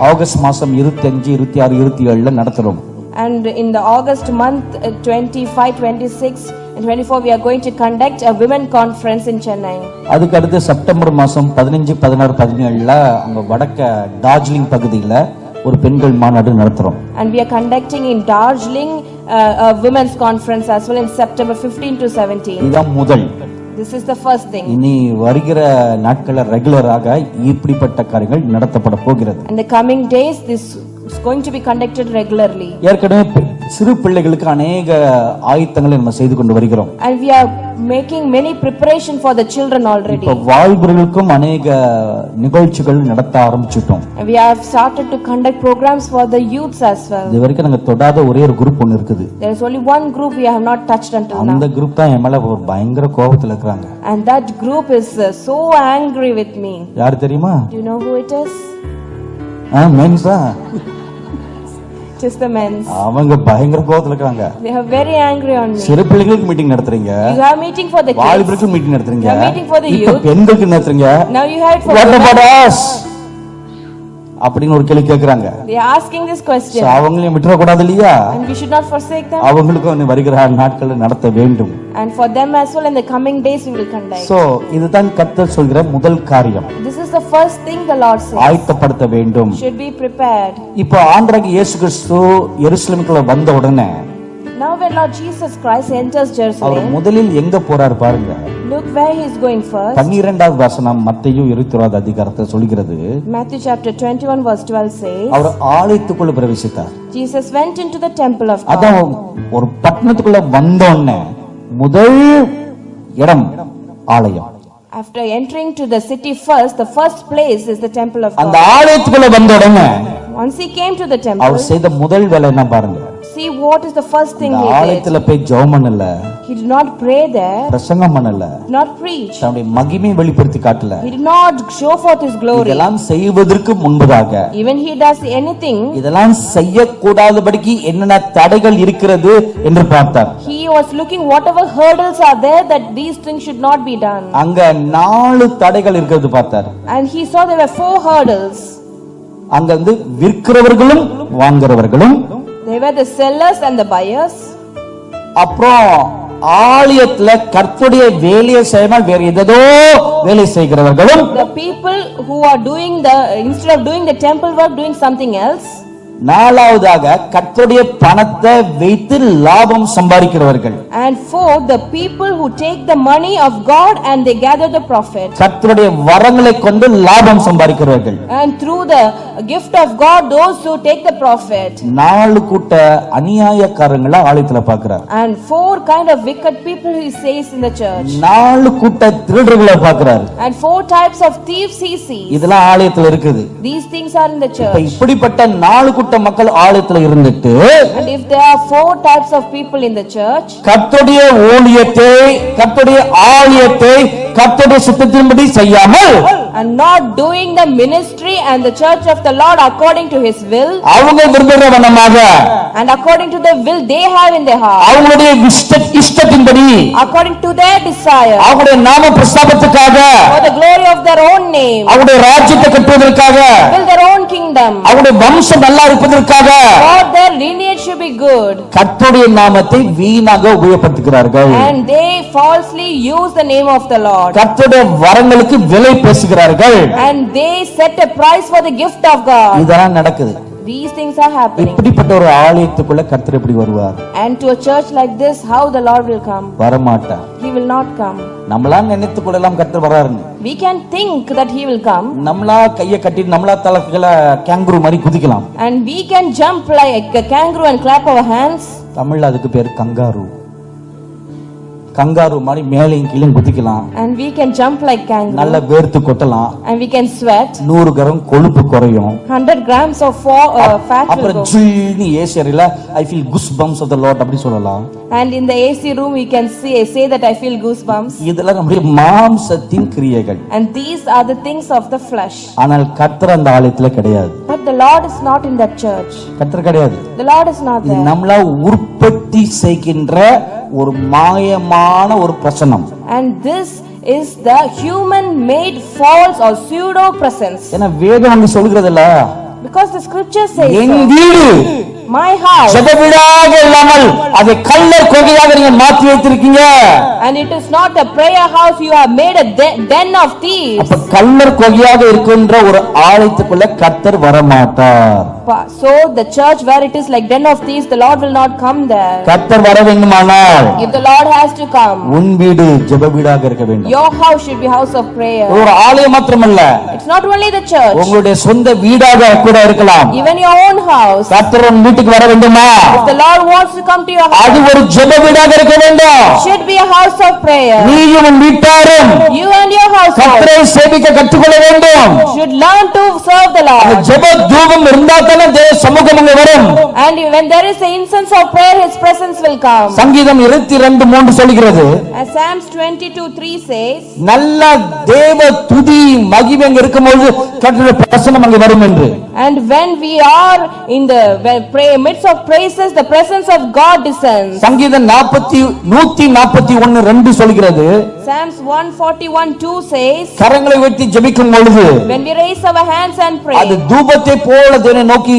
ஆகஸ்ட் மாசம் 25, 26, 27 நடத்துறோம். And in the August month 25, 26 and 24 we are going to conduct a women conference in Chennai. அதுக்கு அடுத்து செப்டம்பர் மாசம் 15, 16, 17 அங்க வடக்க டார்ஜிலிங் பகுதியில ஒரு பெண்கள் மாநாடு நடத்துறோம். And we are conducting in Darjeeling a women's conference as well in September 15 to 17. இதுதான் முதல். This is the first thing. இனி வருகிற நாட்கள்ல ரெகுலராக இப்படிப்பட்ட காரியங்கள் நடத்தப்பட போகிறது. In the coming days this is going to be conducted regularly. ஏற்கனவே சிறு பிள்ளைகளுக்கு அநேக ஆயத்தங்களை நம்ம செய்து கொண்டு வருகிறோம். And we are making many preparation for the children already. இப்ப வாலிபர்களுக்கும் அநேக நிகழ்ச்சிகள் நடத்த ஆரம்பிச்சிட்டோம். And we have started to conduct programs for the youths as well. இது வரைக்கும் நாங்க தொடாத ஒரே ஒரு குரூப் ஒன்னு இருக்குது. There is only one group we have not touched until now. அந்த குரூப் தான் என் மேல ஒரு பயங்கர கோபத்துல இருக்காங்க. And that group is so angry with me. யார் தெரியுமா? Do you know who it is? மென்ஸா? It is the men's. அவங்க பயங்கர கோபத்துல இருக்காங்க. They are very angry on me. சிறு பிள்ளைகளுக்கு மீட்டிங் நடத்துறீங்க, You have meeting for the kids. வாலிபருக்கு மீட்டிங் நடத்துறீங்க, You are meeting for the இப்ப youth. பெண்களுக்கு நடத்துறீங்க. Now you have it for What women. about us? அப்படின்னு ஒரு கேள்வி கேக்குறாங்க. They are asking this question. So, அவங்களையும் விட்டுற கூடாது இல்லையா? And we should not forsake them. அவங்களுக்கும் வருகிற நாட்களை நடத்த வேண்டும். And for them as well in the coming days we will conduct. So இதுதான் கர்த்தர் சொல்கிற முதல் காரியம். This is the first thing the Lord says. ஆயத்தப்படுத்த வேண்டும். Should be prepared. இப்போ ஆண்டவராகிய இயேசு கிறிஸ்து எருசலேமுக்குள்ள வந்த உடனே Now when Lord Jesus Christ enters our Jerusalem, முதலில் எங்க போறார் பாருங்க. look where he is going first. 12வது வசனம் மத்தேயு 21வது அதிகாரத்தை சொல்கிறது. Matthew chapter 21 verse 12 says, our ஆலயத்துக்குள்ள பிரவேசித்தார். Jesus went into the temple of God. அதான் ஒரு பட்டணத்துக்குள்ள வந்த உடனே முதல் இடம் ஆலயம். After entering to the city first, the first place is the temple of அந்த God. ஆலயத்துக்குள்ள வந்த உடனே Once he came to the temple, அவர் செய்த முதல் வேலை என்ன பாருங்க. see what is the first thing இந்த he did. ஆலயத்துல போய் ஜெபம் பண்ணல, He did not pray there, பிரசங்கம் பண்ணல, did not preach, தன்னுடைய மகிமையை வெளிப்படுத்தி காட்டல. he did not show forth his glory. இதெல்லாம் செய்வதற்கு முன்பதாக Even he does anything, இதெல்லாம் செய்யக்கூடாதபடிக்கு என்னென்ன தடைகள் இருக்கிறது என்று பார்த்தார். he was looking whatever hurdles are there that these things should not be done. அங்க 4 தடைகள் இருக்கிறது பார்த்தார். And he saw there were 4 hurdles. அங்க வந்து விற்கிறவர்களும் வாங்குறவர்களும், They were the sellers and the buyers. அப்புறம் ஆலயத்துல கர்த்தருடைய வேலையை செய்யாமல் வேற ஏதோ வேலை செய்கிறவர்களும், The people who are doing instead of doing the temple work, doing something else. 4வதாக கர்த்தருடைய பணத்தை வைத்து லாபம் சம்பாதிக்கிறவர்கள். And 4, the people who take the money of God and they gather the profit. கர்த்தருடைய வரங்களை கொண்டு லாபம் சம்பாதிக்கிறவர்கள். And through the gift of God, those who take the profit. 4 கூட்ட அநியாயக்காரங்களை ஆலயத்துல பார்க்கிறார். And 4 kind of wicked people he says in the church. 4 கூட்ட திருடர்களை பார்க்கிறார். And 4 types of thieves he sees. இதெல்லாம் ஆலயத்துல இருக்குது. These things are in the இப்ப church. இப்படிப்பட்ட 4 கூட்ட மக்கள் ஆலயத்துல இருந்துட்டு, And if there are 4 types of people in the church, கர்த்தருடைய ஊழியத்தை, கர்த்தருடைய ஆலயத்தை கர்த்தருடைய சித்தத்தின்படி செய்யாமல், and not doing the ministry and the church of the Lord according to his will, அவங்க விரும்புகிற வண்ணமாக, and according to the will they have in their heart, அவங்களுடைய இஷ்டத்தின்படி, according to their desire, அவங்களுடைய நாம பிரஸ்தாபத்துக்காக, for the glory of their own name, அவங்களுடைய ராஜ்யத்தை கட்டுவதற்காக, build their own kingdom, அவங்களுடைய வம்சம் நல்லா இருப்பதற்காக, for their lineage should be good, கர்த்தருடைய நாமத்தை வீணாக உபயோகப்படுத்துகிறார்கள். and they falsely use the name of the Lord, கர்த்தருடைய வரங்களுக்கு விலை பேசுகிறார்கள். and they set a price for the gift of God. இதெல்லாம் நடக்குது. These things are happening. இப்படிப்பட்ட ஒரு ஆலயத்துக்குள்ள கர்த்தர் எப்படி வருவார்? And to a church like this, how the Lord will come? வரமாட்டார். He will not come. நம்மளா நினைத்து கொள்ளலாம் கர்த்தர் வராருன்னு. We can think that he will come, நம்மளா கையை கட்டி நம்மளா தலைகளை கேங்குரு மாதிரி குதிக்கலாம். and we can jump like a kangaroo and clap our hands. தமிழ்ல அதுக்கு பேர் கங்காரு. கங்காரு மாதிரி மேலையும் கீழும் குதிக்கலாம். And we can jump like நல்ல kangaroo, வேர்த்து கொட்டலாம். and we can sweat. 100 gram கொழுப்பு குறையும். 100 grams of fat will அப்புறம் go. ஜில்னு ஏசியரில I feel goosebumps of the lord அப்படி சொல்லலாம். And in the AC room we can say that I feel goosebumps. இதெல்லாம் நம்முடைய மாம்சத்தின் கிரியைகள். And these are the things of the flesh. ஆனால் கர்த்தர் அந்த ஆலயத்துல கிடையாது. But the Lord is not in that church. கர்த்தர் கிடையாது. The Lord is not இது there. நம்மள உற்பத்தி செய்கின்ற ஒரு மாயமான ஒரு பிரசனம். And this is the human made false or pseudo presence. ஏன்னா வேதம் வந்து சொல்கிறதுல, Because the scripture says N so. வீடு My house, ஜெபவீடாக இல்லாமல் அதை கள்ளர் கொகையாக நீங்க மாற்றி வைத்திருக்கீங்க. and it is not a prayer house, you have made a den of thieves. அப்ப கள்ளர் கொகையாக இருக்கின்ற ஒரு ஆலயத்துக்குள்ள கர்த்தர் வரமாட்டார். So the church where it is like den of thieves, the Lord will not come there. கர்த்தர் வர வேண்டுமானால் If the Lord has to come, உன் வீடு ஜெபவீடாக இருக்க வேண்டும். your house should be house of prayer. ஒரு ஆலயம் மாத்திரமல்ல, It's not only the church, உங்களுடைய சொந்த வீடாக கூட இருக்கலாம். even your own house. கர்த்தர் உன் வீட்டுக்கு வர வேண்டுமா? If the Lord wants to come to your house, அது ஒரு ஜெபவீடாக இருக்க வேண்டும். should be a house of prayer. நீயும் உன் வீட்டாரும் You and your household கர்த்தரை சேவிக்க கற்றுக்கொள்ள வேண்டும். should learn to serve the அந்த Lord. ஜெப தூபம் இருந்தா தானே தேவ சமூகம் அங்க வரும். And when there is the incense of prayer, His presence will come. சங்கீதம் 22:3 சொல்கிறது, As Psalms 22:3 says, நல்ல தேவ துதி மகிமை அங்க இருக்கும்போது கர்த்தருடைய பிரசன்னம் அங்க வரும் என்று. and when we are in the midst of praises, the presence of God descends. சங்கீதம் 141:2 சொல்கிறது, Psalms 141:2 says, கரங்களை உயர்த்தி ஜெபிக்கும் பொழுது when we raise our hands and அது pray, தூபத்தை போல தேவனை நோக்கி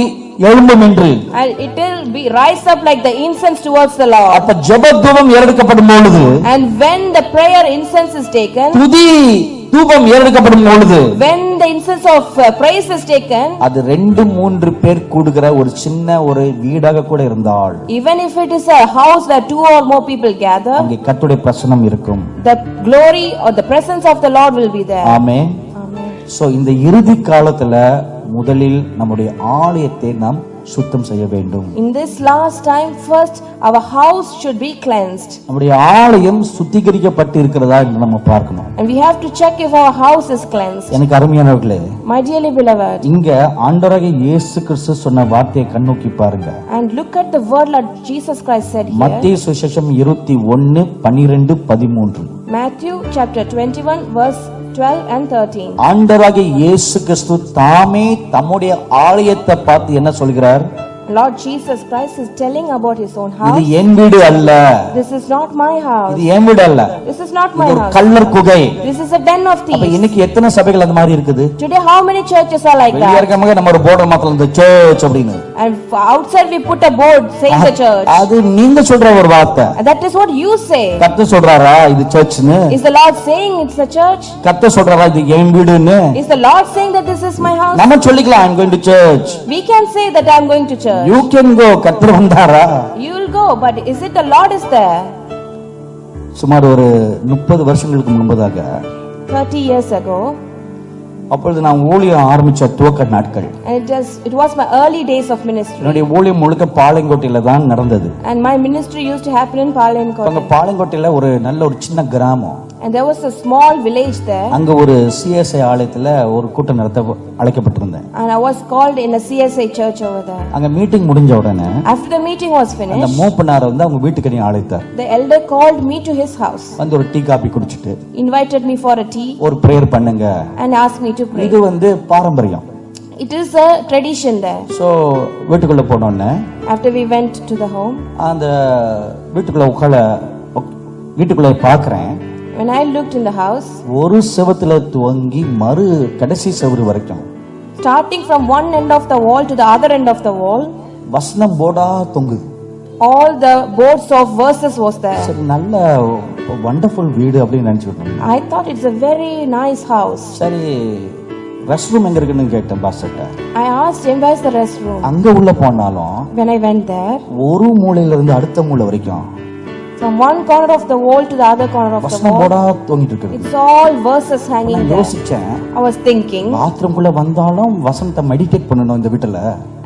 எழும்பும் என்று. and it will be rise up like the incense towards the Lord. அப்ப ஜெப தூபம் ஏறெடுக்கப்படும் பொழுது, And when the prayer incense is taken, துதி தூபம் ஏறெடுக்கப்படும் பொழுது, when the incense of praise is taken, அது 2-3 பேர் கூடுகிற ஒரு சின்ன ஒரு வீடாக கூட இருந்தால், even if it is a house where 2 or more people gather, அங்கே கர்த்தருடைய பிரசன்னம் இருக்கும். the glory or the presence of the Lord will be there. Amen. Amen. So இந்த இறுதி காலத்துல முதலில் நம்முடைய ஆலயத்தை நாம் சுத்தம் செய்ய வேண்டும். In this last time, first our house should be cleansed. நம்முடைய ஆலயம் சுத்திகரிக்கப்பட்டு இருக்கிறதா என்று நம்ம பார்க்கணும். And we have to check if our house is cleansed. எனக்கு அருமையானவர்களே, My dearly beloved, இங்க ஆண்டவராகிய இயேசு கிறிஸ்து சொன்ன வார்த்தையை கண்ணோக்கி பாருங்க. and look at the word Lord Jesus Christ said here. மத்தேயு சுவிசேஷம் 21:12-13. Matthew chapter 21 verse 12 and 13. ஆண்டவராகிய இயேசு கிறிஸ்து தாமே தம்முடைய ஆலயத்தை பார்த்து என்ன சொல்கிறார்? Lord Jesus Christ is telling about his own இது house. என் வீடு அல்ல, This is not my house. இது என் வீடு அல்ல, This is not my இது ஒரு house. கள்ளர் குகை. This is a den of அப்ப thieves. இன்னைக்கு எத்தனை சபைகள் அந்த மாதிரி இருக்குது? Today how many churches are like வெளியே that? இருக்கவங்க நம்ம ஒரு போர்டு மாத்தலாம், இந்த சர்ச் அப்படின்னு. And outside we put a board saying the church. அது நீங்க சொல்ற ஒரு வார்த்தை. That is what you say. கர்த்தர் சொல்றாரா இது சர்ச்னு? Is the Lord saying it's the church? கர்த்தர் சொல்றாரா இது என் வீடுன்னு? Is the Lord saying that this is my house? நம்ம சொல்லிக்கலாம், I'm going to church. We can say that I'm going to church. You can go. கர்த்தர் வந்தாரா? You will go, but is it the Lord is there? சுமார் ஒரு 30 வருஷங்களுக்கு முன்பதாக 30 years ago, அப்பொழுது நான் ஊழியம் ஆரம்பிச்ச துவக்க நாட்கள். and it was my early days of ministry. என்னுடைய ஊழியம் முழுக்க பாளையங்கோட்டையில தான் நடந்தது. And my ministry used to happen in அங்க Palankote. பாளையங்கோட்டையில ஒரு நல்ல ஒரு சின்ன கிராமம். And there was a small village there. அங்க ஒரு சிஎஸ்ஐ ஆலயத்துல ஒரு கூட்டம் நடத்த அழைக்கப்பட்டிருந்தேன். And I was called in a CSI church over there. அங்க மீட்டிங் முடிஞ்ச உடனே After the meeting was அந்த finished, மூப்பனார் வந்து அவங்க வீட்டுக்கு என்னை அழைத்தார். the elder called me to his house, வந்து ஒரு டீ காபி குடிச்சிட்டு invited me for a tea, ஒரு பிரேயர் பண்ணுங்க. and asked me to pray. இது வந்து பாரம்பரியம். It is a tradition there. So வீட்டுக்குள்ள போனோடனே After we went to the home, அந்த வீட்டுக்குள்ள பாக்குறேன். when I looked in the house, ஒரு செவத்துல துவங்கி மறு கடைசி செவரு வரைக்கும் starting from one end of the wall to the other end of the wall, வசனம் போர்டா தொங்குது. all the boards of verses was there. சரி, நல்ல வண்டர்ஃபுல் வீடு அப்படின்னு நினைச்சுக்கிட்டேன். I thought it's a very nice house. சரி, ரெஸ்ட் ரூம் எங்க இருக்குன்னு கேட்டேன் பாஸ்டர்ட்ட. I asked him, where's the restroom? அங்க உள்ள போனாலும் When I went there, ஒரு மூலையில இருந்து அடுத்த மூலை வரைக்கும் from one corner of the wall to the other corner of the வசனம் wall, போர்டா தொங்கிட்டு இருக்கு. it's all verses hanging நான் there. யோசிச்சேன், I was thinking, பாத்ரூம்குள்ள வந்தாலும் வசனத்தை மெடிடேட் பண்ணணும் இந்த வீட்டுல.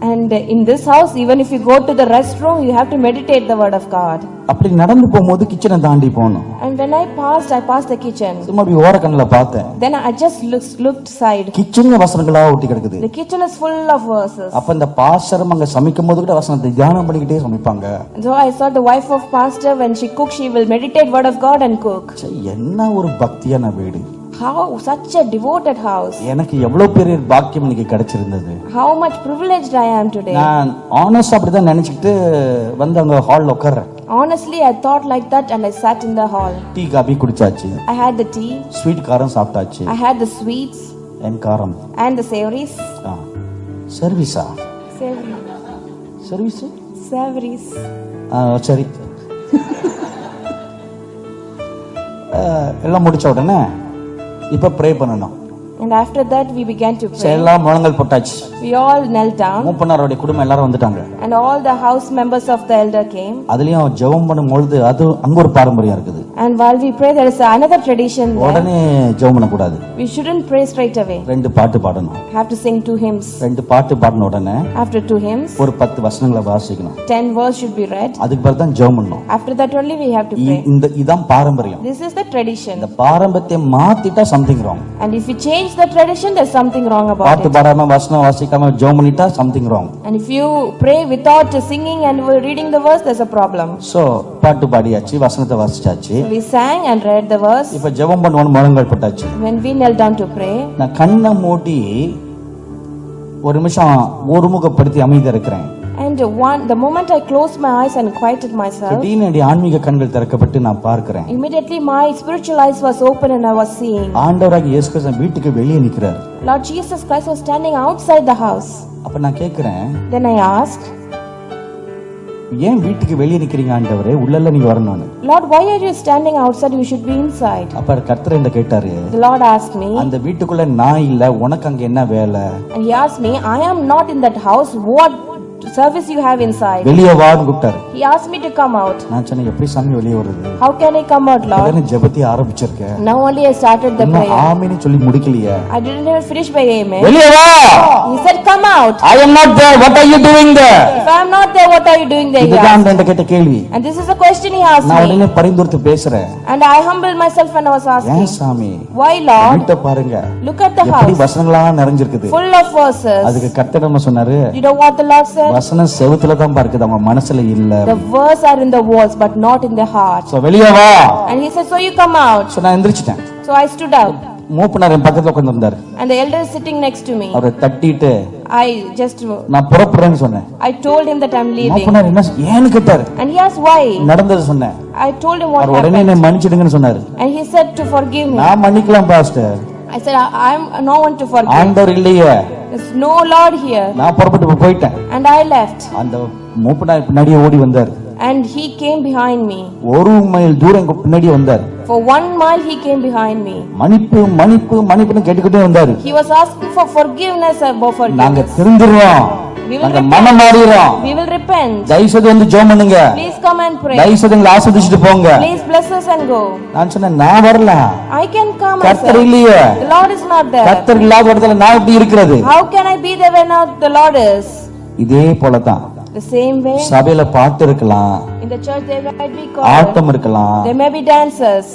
and in this house, even if you go to the restroom, you have to meditate the word of God. அப்படி நடந்து போகும்போது கிச்சனை தாண்டி போகணும். And when I passed the kitchen. சும்மா அப்படி ஓர கண்ணுல பார்த்தேன். Then I just looked side. கிச்சன்ல வசனங்களா ஒட்டி கிடக்குது. The kitchen is full of verses. அப்ப இந்த பாஸ்டரும் அங்க சமைக்கும் போது கூட வசனத்தை தியானம் பண்ணிக்கிட்டே சமைப்பாங்க. So I saw the wife of pastor, when she cooks, she will meditate word of God and cook. என்ன ஒரு பக்தியான வீடு. How such a devoted house. எனக்கு எவ்வளவு பெரிய பாக்கியம் இன்னைக்கு கிடைச்சிருந்தது. How much privileged I am today. நான் ஆனஸ்ட் அப்படிதான் நினைச்சிட்டு வந்து அங்க ஹால்ல உட்கார்றேன். Honestly, I thought like that and I sat in the hall. Tea coffee குடிச்சாச்சு. I had the tea. Sweet காரம் சாப்பிட்டாச்சு. I had the sweets. என் காரம். And the savories. சர்வீஸா? Savory. Service? Savories. சரி. எல்லாம் முடிச்ச உடனே இப்ப ப்ரே பண்ணணும். And after that we began to pray. எல்லாம் முழங்கால் போட்டாச்சு. We all knelt down. மூப்பனாரோட குடும்பம் எல்லாரும் வந்துட்டாங்க. And all the house members of the elder came. அதுலயும் ஜெபம் பண்ணும்போது அது அங்க ஒரு பாரம்பரியம் இருக்குது. And while we pray, there is another tradition there. உடனே ஜெபம் பண்ண கூடாது. We shouldn't pray straight away. ரெண்டு பாட்டு பாடணும். Have to sing 2 hymns. ரெண்டு பாட்டு பாடின உடனே After 2 hymns, ஒரு 10 வசனங்களை வாசிக்கணும். 10 verse should be read. அதுக்கு பிறகு தான் ஜெபம் பண்ணணும். After that only we have to pray. இதான் பாரம்பரியம். This is the tradition. இந்த பாரம்பரியத்தை மாத்திட்டா something wrong. And if you change the tradition, there's something wrong about பாட்டு it. பாடாம வசனம் வாசிக்காம ஜெபம் பண்ணிட்டா something wrong. And if you pray without singing and reading the verse, there's a problem. So பாட்டு பாடியாச்சு, வசனத்தை வாசிச்சாச்சு. So we sang and read the verse. இப்ப ஜெபம் பண்ணுவோம் முழங்கால் போட்டாச்சு. When we knelt down to pray, நான் கண்ணை மூடி ஒரு நிமிஷம் ஒருமுகப்படுத்தி அமைதியா இருக்கிறேன். and the moment I closed my eyes and quieted myself, திடீர்னு என்னுடைய ஆன்மீக கண்கள் திறக்கப்பட்டு நான் பார்க்கிறேன். immediately my spiritual eyes was open and I was seeing ஆண்டவராகிய இயேசு கிறிஸ்து வீட்டுக்கு வெளியே நிக்கிறார். Lord Jesus Christ was standing outside the house. அப்ப நான் கேக்குறேன், Then I asked, ஏன் வீட்டுக்கு வெளியே நிக்கிறீங்க ஆண்டவரே, உள்ளல்ல நீங்க வரணும்னு. Lord, why are you standing outside? You should be inside. அப்ப கர்த்தர் என்ன கேட்டாரு, The Lord asked me, அந்த வீட்டுக்குள்ள நான் இல்ல, உனக்கு அங்க என்ன வேலை? and he asked me, I am not in that house. What service you have inside. வெளியே வான்னு கூப்பிட்டாரு. He asked me to come out. நான் சொன்னேன் எப்படி சாமி வெளியே வருது? How can I come out, Lord? உடனே ஜெபத்தை ஆரம்பிச்சிருக்கேன். Now only I started the இன்னும் prayer. ஆமென்னு சொல்லி முடிக்கலையே. I didn't even finish by amen. வெளியே வா. He said, come out. I am not there. What are you doing there? If I am not there, what are you doing there? He இதுதான் asked. அந்த கேட்ட கேள்வி. And this is the question he asked நான் me. உடனே பரிந்துரைத்து பேசுறேன். And I humbled myself and I was asking, ஏன் சாமி? why, Lord? வீட்டை பாருங்க. Look at the எப்படி house, வசனங்களா நிறைஞ்சிருக்குது. full of verses. அதுக்கு கர்த்தர் என்ன சொன்னாரு? You know what the Lord said? வசனம் செவுத்துல தான் பார்க்குது, அவங்க மனசுல இல்ல. The verse are in the walls, but not in the heart. So வெளியே வா. And he said, so you come out. So நான் எந்திரிச்சிட்டேன். So I stood up. Moopanar என் பக்கத்துல உட்கார்ந்து இருந்தாரு. And the elder is sitting next to me. அவரை தட்டிட்டு I just, நான் புறப்படுறேன்னு சொன்னேன். I told him that I'm leaving. Moopanar என்ன ஏன்னு கேட்டாரு. And he asked why. நடந்தது சொன்னேன். I told him what அவர் உடனே happened. என்னை மன்னிச்சிடுங்கன்னு சொன்னாரு. And he said to forgive me. நான் மன்னிக்கலாம் pastor. I said, I'm no one to forgive. ஆண்டவர் இல்லையே. There's no Lord here. நான் புறப்பட்டு போயிட்டேன். And I left. அந்த மூப்பனார் பின்னாடியே ஓடி வந்தார். And he came behind me. ஒரு மைல் தூரம் எங்க பின்னாடி வந்தார். For 1 mile he came behind me. மன்னிப்பு மன்னிப்பு மன்னிப்புன்னு கேட்டுக்கிட்டே வந்தாரு. He was asking for forgiveness about நாங்க forgiveness. திருந்துறோம். We will நாங்க repent. மனம் மாறிறோம். We will repent. தயவு செய்து வந்து ஜெபம் பண்ணுங்க. Please come and pray. தயவு செய்து எங்களை ஆசீர்வதிச்சிட்டு போங்க. Please bless us and go. நான் சொன்னேன் நான் வரல. I can come. கர்த்தர் இல்லையே. The Lord is not there. கர்த்தர் இல்லாத இடத்துல நான் எப்படி இருக்கிறது? How can I be there when not the Lord is? இதே போலதான் The same way. சபையில பாட்டு இருக்கலாம், In the church there might be choir. ஆட்டம் இருக்கலாம், There may be dancers.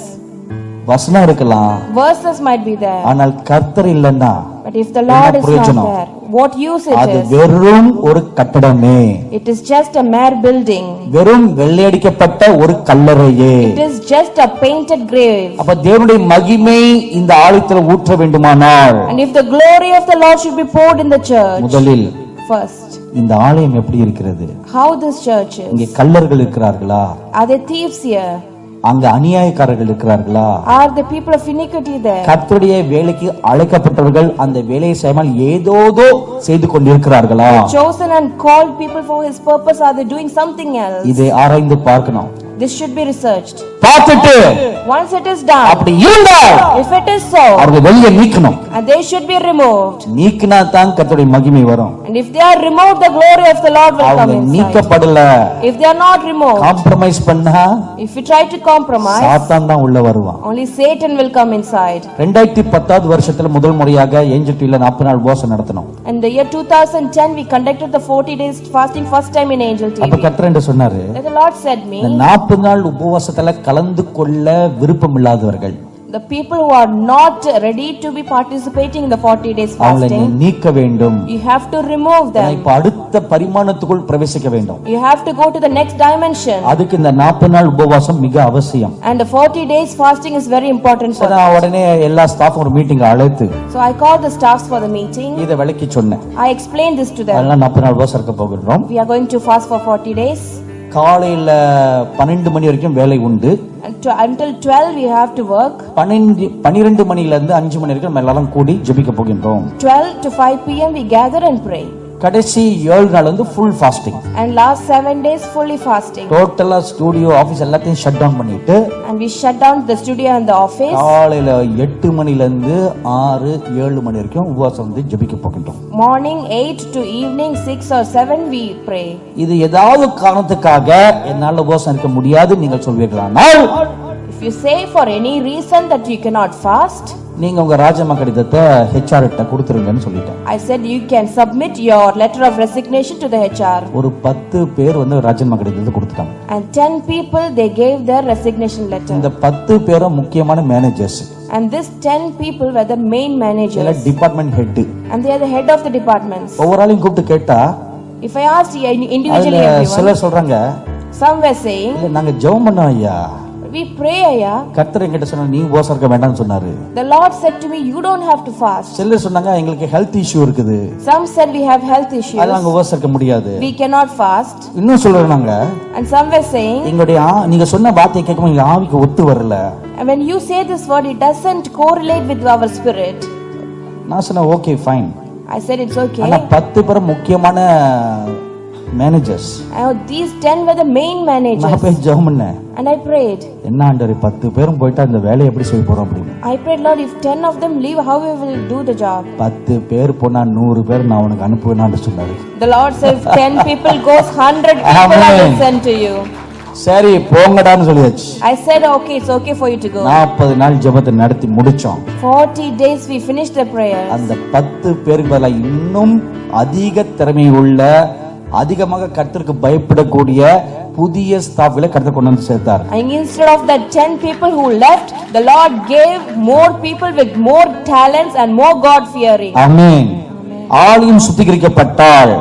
வசனம் இருக்கலாம். Verses might be there. ஆனால் கர்த்தர் இல்லைன்னா But if the Lord is not பிரயோஜனம்? there, what use it அது is? வெறும் ஒரு கட்டடமே. It is just a mere building. வெறும் வெள்ளையடிக்கப்பட்ட ஒரு கல்லறையே. It is just a painted grave. அப்ப தேவனுடைய மகிமை இந்த ஆலயத்தில் ஊற்ற வேண்டுமானால் And if the glory of the Lord should be poured in the church, முதலில் first, இந்த ஆலயம் எப்படி இருக்கிறது? how this church இங்கே is? கல்லர்கள் இருக்கிறார்களா? Are there thieves here? அங்க அநியாயக்காரர்கள் இருக்கிறார்களா? Are the people of iniquity there? கர்த்தருடைய வேலைக்கு அழைக்கப்பட்டவர்கள் அந்த வேலையை செய்யாமல் ஏதோதோ செய்து கொண்டிருக்கிறார்களா? Chosen and called people for his purpose, are they doing something else? இதை ஆராய்ந்து பார்க்கணும். This should be researched. பார்த்துட்டு Once it is done, அப்படி இருந்தால் if it is so, அவர்கள் வெளியே நீக்கணும். and they should be removed. நீக்கினா தான் கர்த்தருடைய மகிமை வரும். And if they are removed, the glory of the Lord will come அவங்க inside. நீக்கப்படல, If they are not removed, compromise பண்ணா if you try to compromise, சாத்தான் தான் உள்ள வருவான். only Satan will come inside. 2010 வருஷத்துல முதல் முறையாக ஏஞ்சல் டிவில 40 நாள் உபவாசம் நடத்தணும். In the year 2010, we conducted the 40 days fasting first time in Angel அப்ப TV. கர்த்தர் என்ன சொன்னாரு? Then the Lord said me, இந்த 40 நாள் உபவாசத்துல கலந்து கொள்ள விருப்பம் இல்லாதவர்கள், the people who are not ready to be participating in the 40 days அவங்களை நீ fasting, நீக்க வேண்டும். you have to remove ஏன்னா them. இப்ப அடுத்த பரிமாணத்துக்குள் பிரவேசிக்க வேண்டும். You have to go to the next dimension. அதுக்கு இந்த 40 நாள் உபவாசம் மிக அவசியம். And the 40 days fasting is very important for நான் உடனே எல்லா ஸ்டாஃப் ஒரு மீட்டிங் அழைத்து So I called the staffs for the meeting. இதை விளக்கி சொன்னேன். I explained this to them. அதெல்லாம் 40 நாள் உபவாசம் இருக்க போகிறோம். We are going to fast for 40 days. காலையில 12 மணி வரைக்கும் வேலை உண்டு. And until 12 we have to work. 12 மணில இருந்து 5 மணி வரைக்கும் நம்ம எல்லாரும் கூடி ஜெபிக்க போகின்றோம். 12 to 5 p.m. we gather and pray. கடைசி 7 நாள் வந்து full fasting. And last 7 days fully fasting. டோட்டலா ஸ்டுடியோ ஆபீஸ் எல்லாத்தையும் ஷட் டவுன் பண்ணிட்டு And we shut down the studio and the office. காலையில 8 மணில இருந்து 6-7 மணி வரைக்கும் உபவாசம் வந்து ஜெபிக்க போகின்றோம். Morning 8 to evening 6 or 7 we pray. இது ஏதாவது காரணத்துக்காக என்னால உபவாசம் இருக்க முடியாது நீங்கள் சொல்வீர்களானால், If you say for any reason that you cannot fast, நீங்க உங்க ராஜமா கடிதத்தை HR கிட்ட கொடுத்துருங்கன்னு சொல்லிட்டேன். I said you can submit your letter of resignation to the HR. ஒரு 10 பேர் வந்து ராஜமா கடிதத்தை கொடுத்துட்டாங்க. And 10 people they gave their resignation letter. இந்த 10 பேரும் முக்கியமான managers. And this 10 people were the main இல்ல managers. Department head. And they are the head of the departments. ஒவ்வொருளையும் கூப்பிட்டு கேட்டா If I asked individually அதுல everyone, சிலர் சொல்றாங்க, some were saying, இல்ல நாங்க ஜெபம் பண்ணோம் ஐயா, we pray ayya. கர்த்தர் என்கிட்ட சொன்னா நீ உபவாசம் இருக்க வேண்டாம்னு சொன்னாரு. The Lord said to me, you don't have to fast. சிலர் சொன்னாங்க எங்களுக்கு ஹெல்த் இஷ்யூ இருக்குது, Some said we have health issues. அது நாங்க உபவாசம் இருக்க முடியாது. We cannot fast. இன்னும் சொல்றாங்க, And some were saying, எங்களுடைய நீங்க சொன்ன வார்த்தையை கேட்கும்போது எங்க ஆவிக்கு ஒத்து வரல. and when you say this word, it doesn't correlate with our spirit. நான் சொன்னேன் okay fine. I said it's okay. ஆனா 10 பேர் முக்கியமான managers. These 10 were the main நான் managers. போய் ஜெபம் பண்ணேன். And I prayed. என்ன ஆண்டவரே 10 பேரும் போயிட்டா இந்த வேலையை எப்படி செய்ய போறோம் அப்படின்னு. I prayed, Lord, if 10 of them leave, how we will do the job? 10 பேர் போனா 100 பேர் நான் உனக்கு அனுப்புவேன்னு சொன்னாரு. The Lord said, if 10 people goes, 100 people I will send to you. சரி போங்கடான்னு சொல்லியாச்சு. I said, okay, it's okay for you to go. 40 நாள் ஜெபத்தை நடத்தி முடிச்சோம். 40 days we finished the prayer. அந்த 10 பேருக்கு பதிலா இன்னும் அதிக திறமை உள்ள, அதிகமாக கர்த்தருக்கு பயப்படக்கூடிய புதிய ஸ்டாஃப்களை கர்த்தர் கொண்டு வந்து சேர்த்தார். And instead of the 10 people who left, the Lord gave more people with more talents and more God fearing. ஆமென். ஆலயம் சுத்திகரிக்கப்பட்டால்